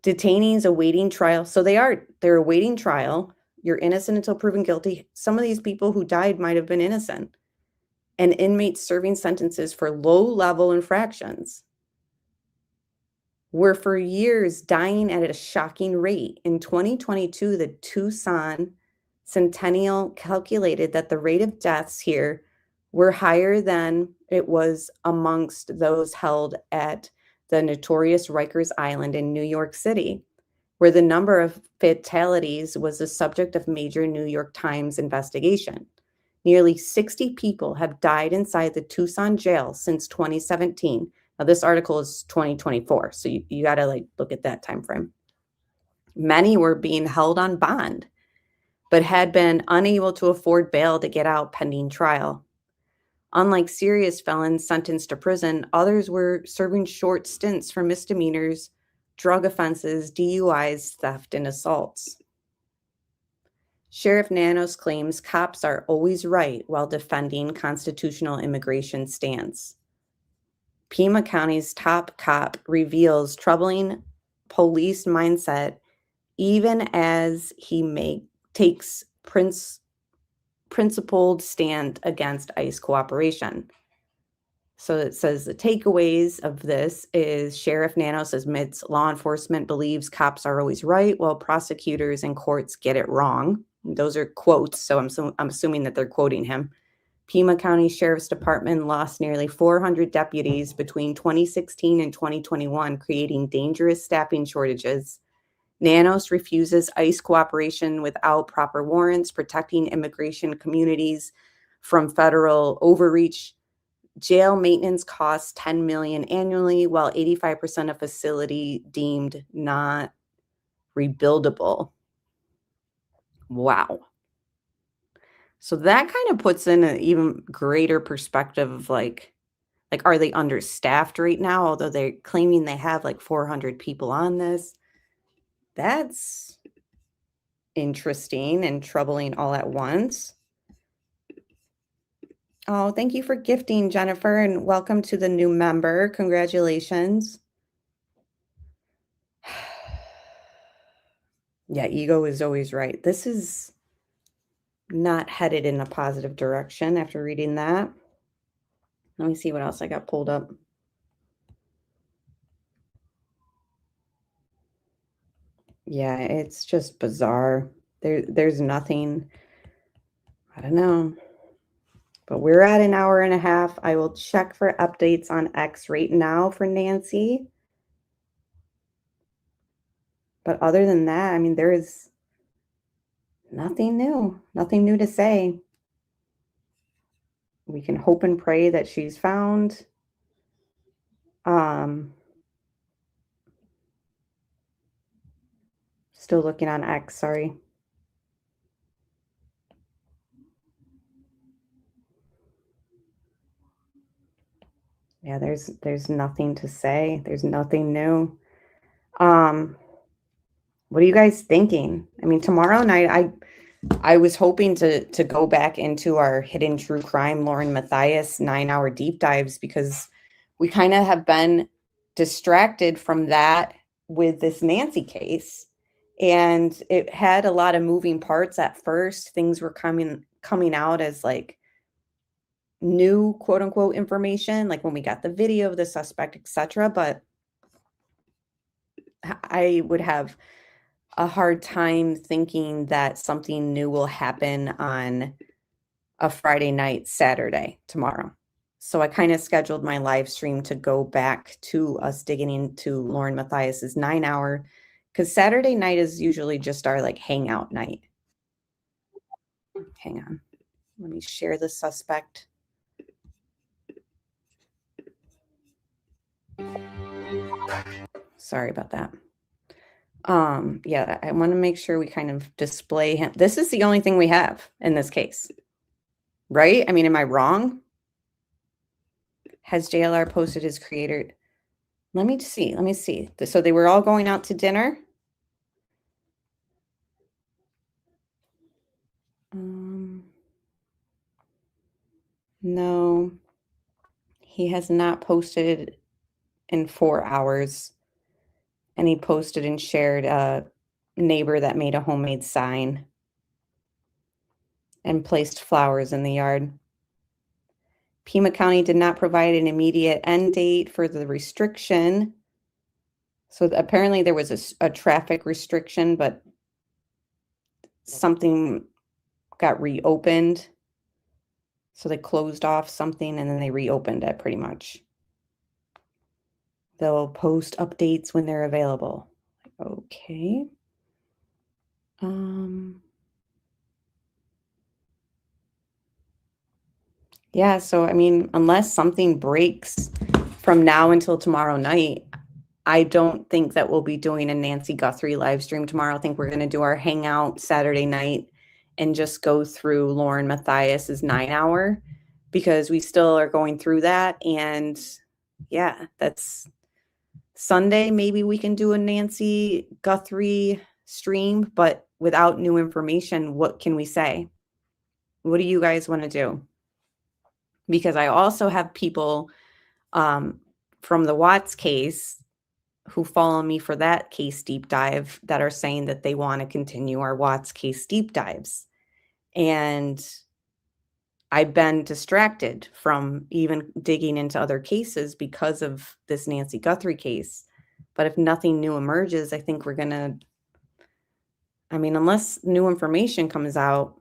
Detainees awaiting trial. So they're awaiting trial. You're innocent until proven guilty. Some of these people who died might have been innocent. And inmates serving sentences for low-level infractions were for years dying at a shocking rate. In 2022, the Tucson Centennial calculated that the rate of deaths here were higher than it was amongst those held at the notorious Rikers Island in New York City, where the number of fatalities was the subject of major New York Times investigation. Nearly 60 people have died inside the Tucson jail since 2017. Now, this article is 2024, so you got to look at that time frame. Many were being held on bond, but had been unable to afford bail to get out pending trial. Unlike serious felons sentenced to prison, others were serving short stints for misdemeanors, drug offenses, DUIs, theft, and assaults. Sheriff Nanos claims cops are always right while defending constitutional immigration stance. Pima County's top cop reveals troubling police mindset even as he takes principled stand against ICE cooperation. So it says the takeaways of this is Sheriff Nanos admits law enforcement believes cops are always right, while prosecutors and courts get it wrong. Those are quotes, so I'm assuming that they're quoting him. Pima County Sheriff's Department lost nearly 400 deputies between 2016 and 2021, creating dangerous staffing shortages. Nanos refuses ICE cooperation without proper warrants, protecting immigration communities from federal overreach. Jail maintenance costs $10 million annually, while 85% of facility deemed not rebuildable. Wow. So that kind of puts in an even greater perspective of like, are they understaffed right now? Although they're claiming they have like 400 people on this. That's interesting and troubling all at once. Oh, thank you for gifting, Jennifer, and welcome to the new member. Congratulations. Yeah, ego is always right. This is not headed in a positive direction after reading that. Let me see what else I got pulled up. Yeah, it's just bizarre. There's nothing. I don't know. But we're at an hour and a half. I will check for updates on X right now for Nancy. But other than that, I mean, there is nothing new to say. We can hope and pray that she's found. Still looking on X, sorry. Yeah, there's nothing to say. There's nothing new. What are you guys thinking? I mean, tomorrow night, I was hoping to go back into our hidden true crime Lauren Matthias 9-hour deep dives, because we kind of have been distracted from that with this Nancy case. And it had a lot of moving parts at first. Things were coming out as like new quote unquote information, like when we got the video of the suspect, etc. But I would have a hard time thinking that something new will happen on a Friday night, Saturday, tomorrow. So I kind of scheduled my live stream to go back to us digging into Lauren Matthias's 9-hour, because Saturday night is usually just our like hangout night. Hang on. Let me share the suspect. Sorry about that. Yeah, I want to make sure we kind of display him. This is the only thing we have in this case, right? I mean, am I wrong? Has JLR posted his creator? Let me see. So they were all going out to dinner. No, he has not posted in 4 hours. And he posted and shared a neighbor that made a homemade sign and placed flowers in the yard. Pima County did not provide an immediate end date for the restriction. So apparently there was a traffic restriction, but something got reopened. So they closed off something and then they reopened it pretty much. They'll post updates when they're available. Okay. Yeah, so I mean, unless something breaks from now until tomorrow night, I don't think that we'll be doing a Nancy Guthrie live stream tomorrow. I think we're going to do our hangout Saturday night and just go through Lauren Matthias's 9-hour, because we still are going through that. And yeah, that's Sunday. Maybe we can do a Nancy Guthrie stream, but without new information, what can we say? What do you guys want to do? Because I also have people from the Watts case who follow me for that case deep dive that are saying that they want to continue our Watts case deep dives. And I've been distracted from even digging into other cases because of this Nancy Guthrie case. But if nothing new emerges, I think we're going to, I mean, unless new information comes out,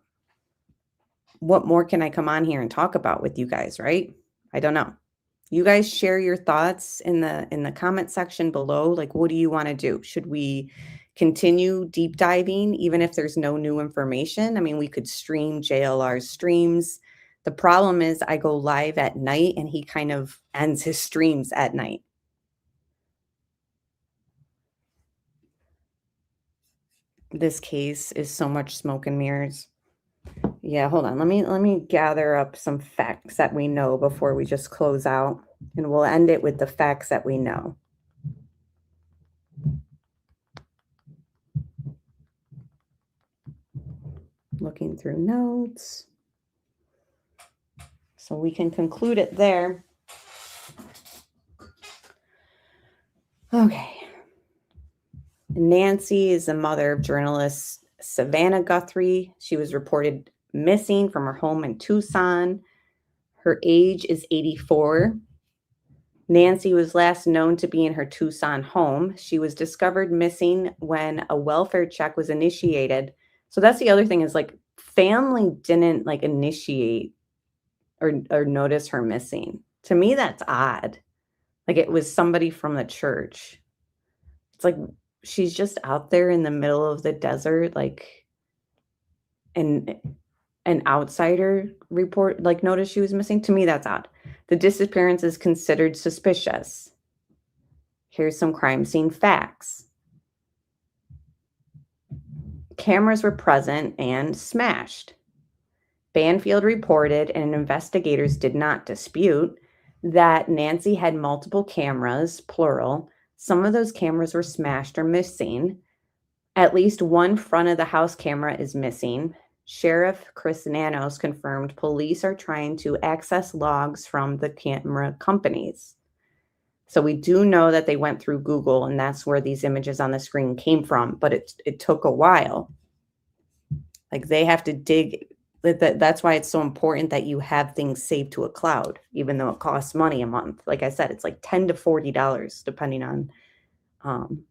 what more can I come on here and talk about with you guys, right? I don't know. You guys share your thoughts in the comment section below. Like, what do you want to do? Should we continue deep diving even if there's no new information? I mean, we could stream JLR's streams. The problem is I go live at night and he kind of ends his streams at night. This case is so much smoke and mirrors. Yeah, hold on. Let me gather up some facts that we know before we just close out, and we'll end it with the facts that we know. Looking through notes. So we can conclude it there. Okay. Nancy is the mother of journalist Savannah Guthrie. She was reported missing from her home in Tucson. Her age is 84. Nancy was last known to be in her Tucson home. She was discovered missing when a welfare check was initiated. So that's the other thing, is like family didn't like initiate or notice her missing. To me, that's odd. Like it was somebody from the church. It's like she's just out there in the middle of the desert, like, and an outsider report, like, noticed she was missing. To me, that's odd. The disappearance is considered suspicious. Here's some crime scene facts. Cameras were present and smashed. Banfield reported, and investigators did not dispute, that Nancy had multiple cameras, plural. Some of those cameras were smashed or missing. At least one front of the house camera is missing. Sheriff Chris Nanos confirmed police are trying to access logs from the camera companies. So we do know that they went through Google, and that's where these images on the screen came from, but it took a while. Like they have to dig. That's why it's so important that you have things saved to a cloud, even though it costs money a month. Like I said, it's like $10 to $40, depending on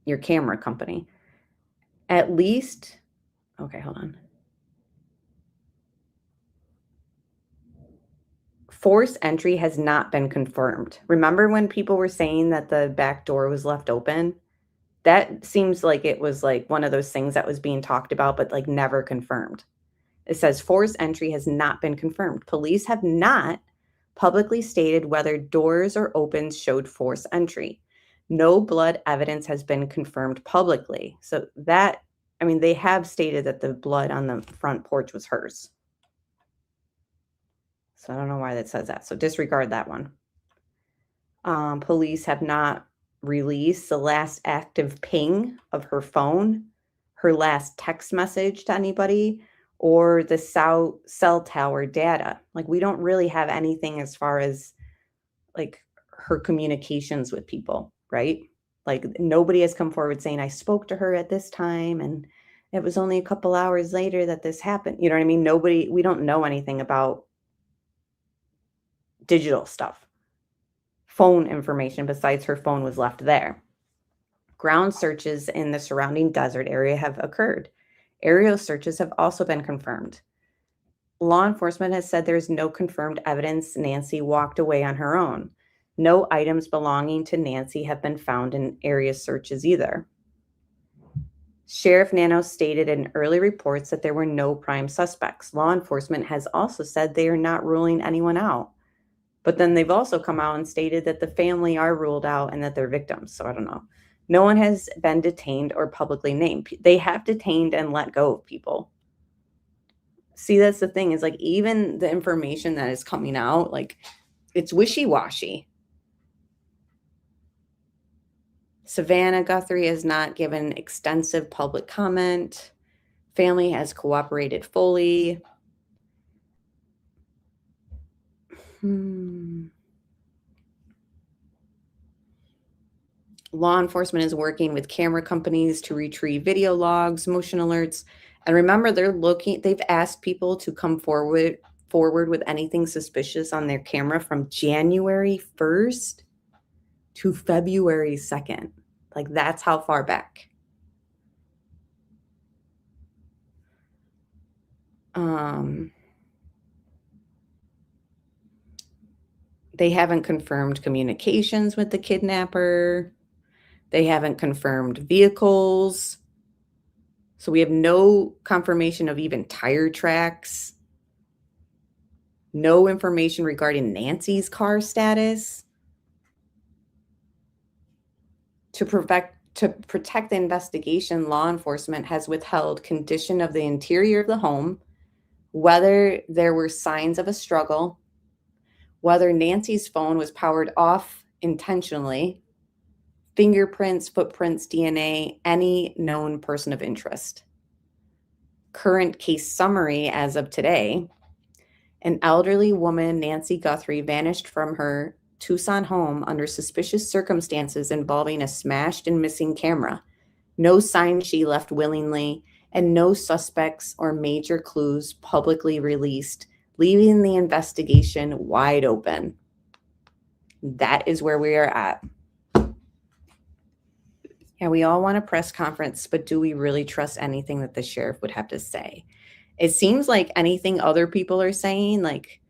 your camera company. At least, okay, hold on. Forced entry has not been confirmed. Remember when people were saying that the back door was left open? That seems like it was like one of those things that was being talked about, but like never confirmed. It says forced entry has not been confirmed. Police have not publicly stated whether doors or opens showed forced entry. No blood evidence has been confirmed publicly. So that, I mean, they have stated that the blood on the front porch was hers. So I don't know why that says that. So disregard that one. Police have not released the last active ping of her phone, her last text message to anybody, or the cell tower data. Like we don't really have anything as far as like her communications with people, right? Like nobody has come forward saying I spoke to her at this time and it was only a couple hours later that this happened. You know what I mean? We don't know anything about digital stuff. Phone information besides her phone was left there. Ground searches in the surrounding desert area have occurred. Aerial searches have also been confirmed. Law enforcement has said there's no confirmed evidence Nancy walked away on her own. No items belonging to Nancy have been found in area searches either. Sheriff Nanos stated in early reports that there were no prime suspects. Law enforcement has also said they are not ruling anyone out. But then they've also come out and stated that the family are ruled out and that they're victims. So I don't know. No one has been detained or publicly named. They have detained and let go of people. See, that's the thing, is like even the information that is coming out, like it's wishy-washy. Savannah Guthrie has not given extensive public comment. Family has cooperated fully. Law enforcement is working with camera companies to retrieve video logs, motion alerts, And remember, they've asked people to come forward with anything suspicious on their camera from January 1st to February 2nd. Like, that's how far back. They haven't confirmed communications with the kidnapper. They haven't confirmed vehicles. So we have no confirmation of even tire tracks. No information regarding Nancy's car status. To protect the investigation, law enforcement has withheld condition of the interior of the home, whether there were signs of a struggle, whether Nancy's phone was powered off intentionally, fingerprints, footprints, DNA, any known person of interest. Current case summary as of today: an elderly woman, Nancy Guthrie, vanished from her Tucson home under suspicious circumstances involving a smashed and missing camera. No sign she left willingly, and no suspects or major clues publicly released, leaving the investigation wide open. That is where we are at. Yeah, we all want a press conference, but do we really trust anything that the sheriff would have to say? It seems like anything other people are saying, like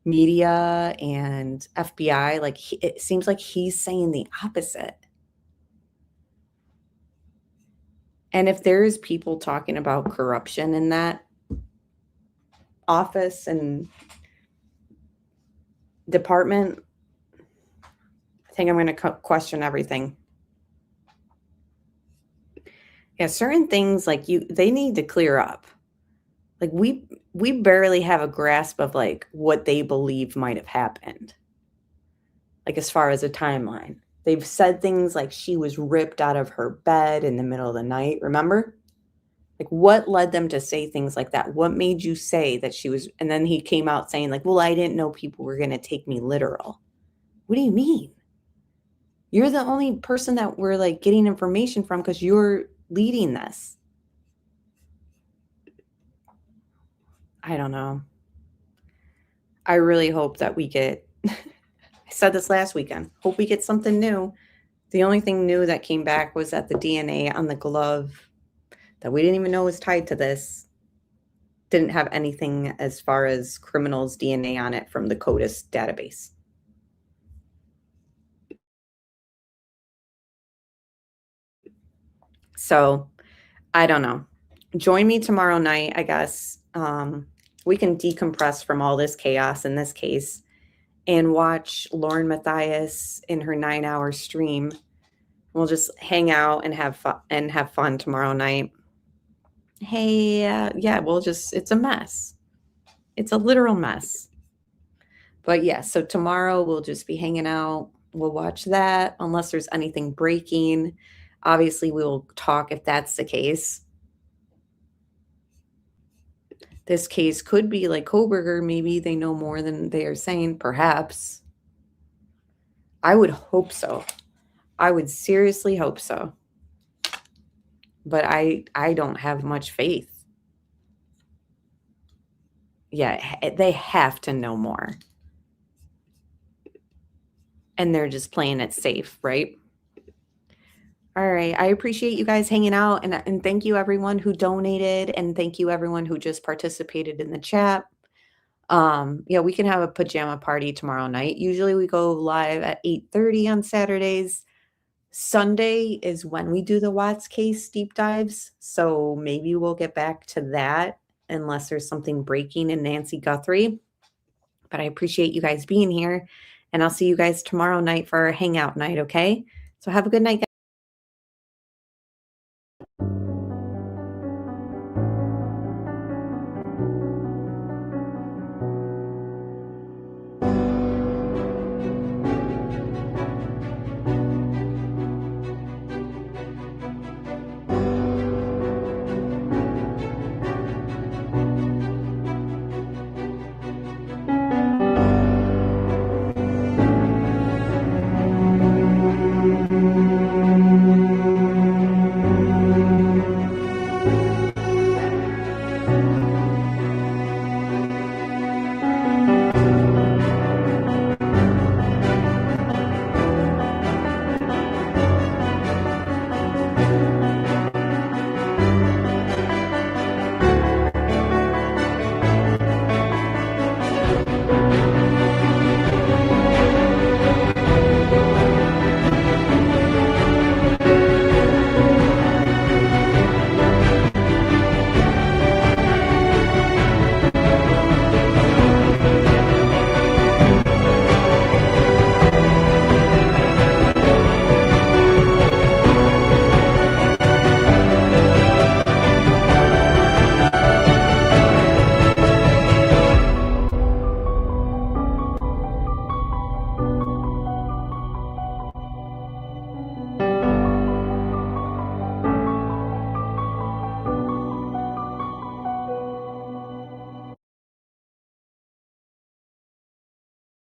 media and FBI, like it seems like he's saying the opposite. And if there's people talking about corruption in that office and department, I think I'm going to question everything. Yeah, certain things like they need to clear up. Like we barely have a grasp of like what they believe might have happened. Like as far as a timeline. They've said things like she was ripped out of her bed in the middle of the night, remember? Like what led them to say things like that? What made you say that she was, and then he came out saying like, well, I didn't know people were going to take me literal. What do you mean? You're the only person that we're like getting information from because you're leading this. I don't know. I really hope that we get, I said this last weekend, hope we get something new. The only thing new that came back was that the DNA on the glove that we didn't even know was tied to this didn't have anything as far as criminals' DNA on it from the CODIS database. So I don't know. Join me tomorrow night, I guess. We can decompress from all this chaos in this case and watch Lauren Matthias in her 9-hour stream. We'll just hang out and have fun tomorrow night. Hey, yeah, it's a mess. It's a literal mess. But yeah, so tomorrow we'll just be hanging out. We'll watch that unless there's anything breaking. Obviously, we will talk if that's the case. This case could be like Koberger. Maybe they know more than they are saying, perhaps. I would hope so. I would seriously hope so. But I don't have much faith. Yeah, they have to know more. And they're just playing it safe, right? All right. I appreciate you guys hanging out, and thank you everyone who donated, and thank you everyone who just participated in the chat. Yeah, we can have a pajama party tomorrow night. Usually we go live at 8:30 on Saturdays. Sunday is when we do the Watts case deep dives. So maybe we'll get back to that unless there's something breaking in Nancy Guthrie. But I appreciate you guys being here, and I'll see you guys tomorrow night for our hangout night. Okay. So have a good night, guys.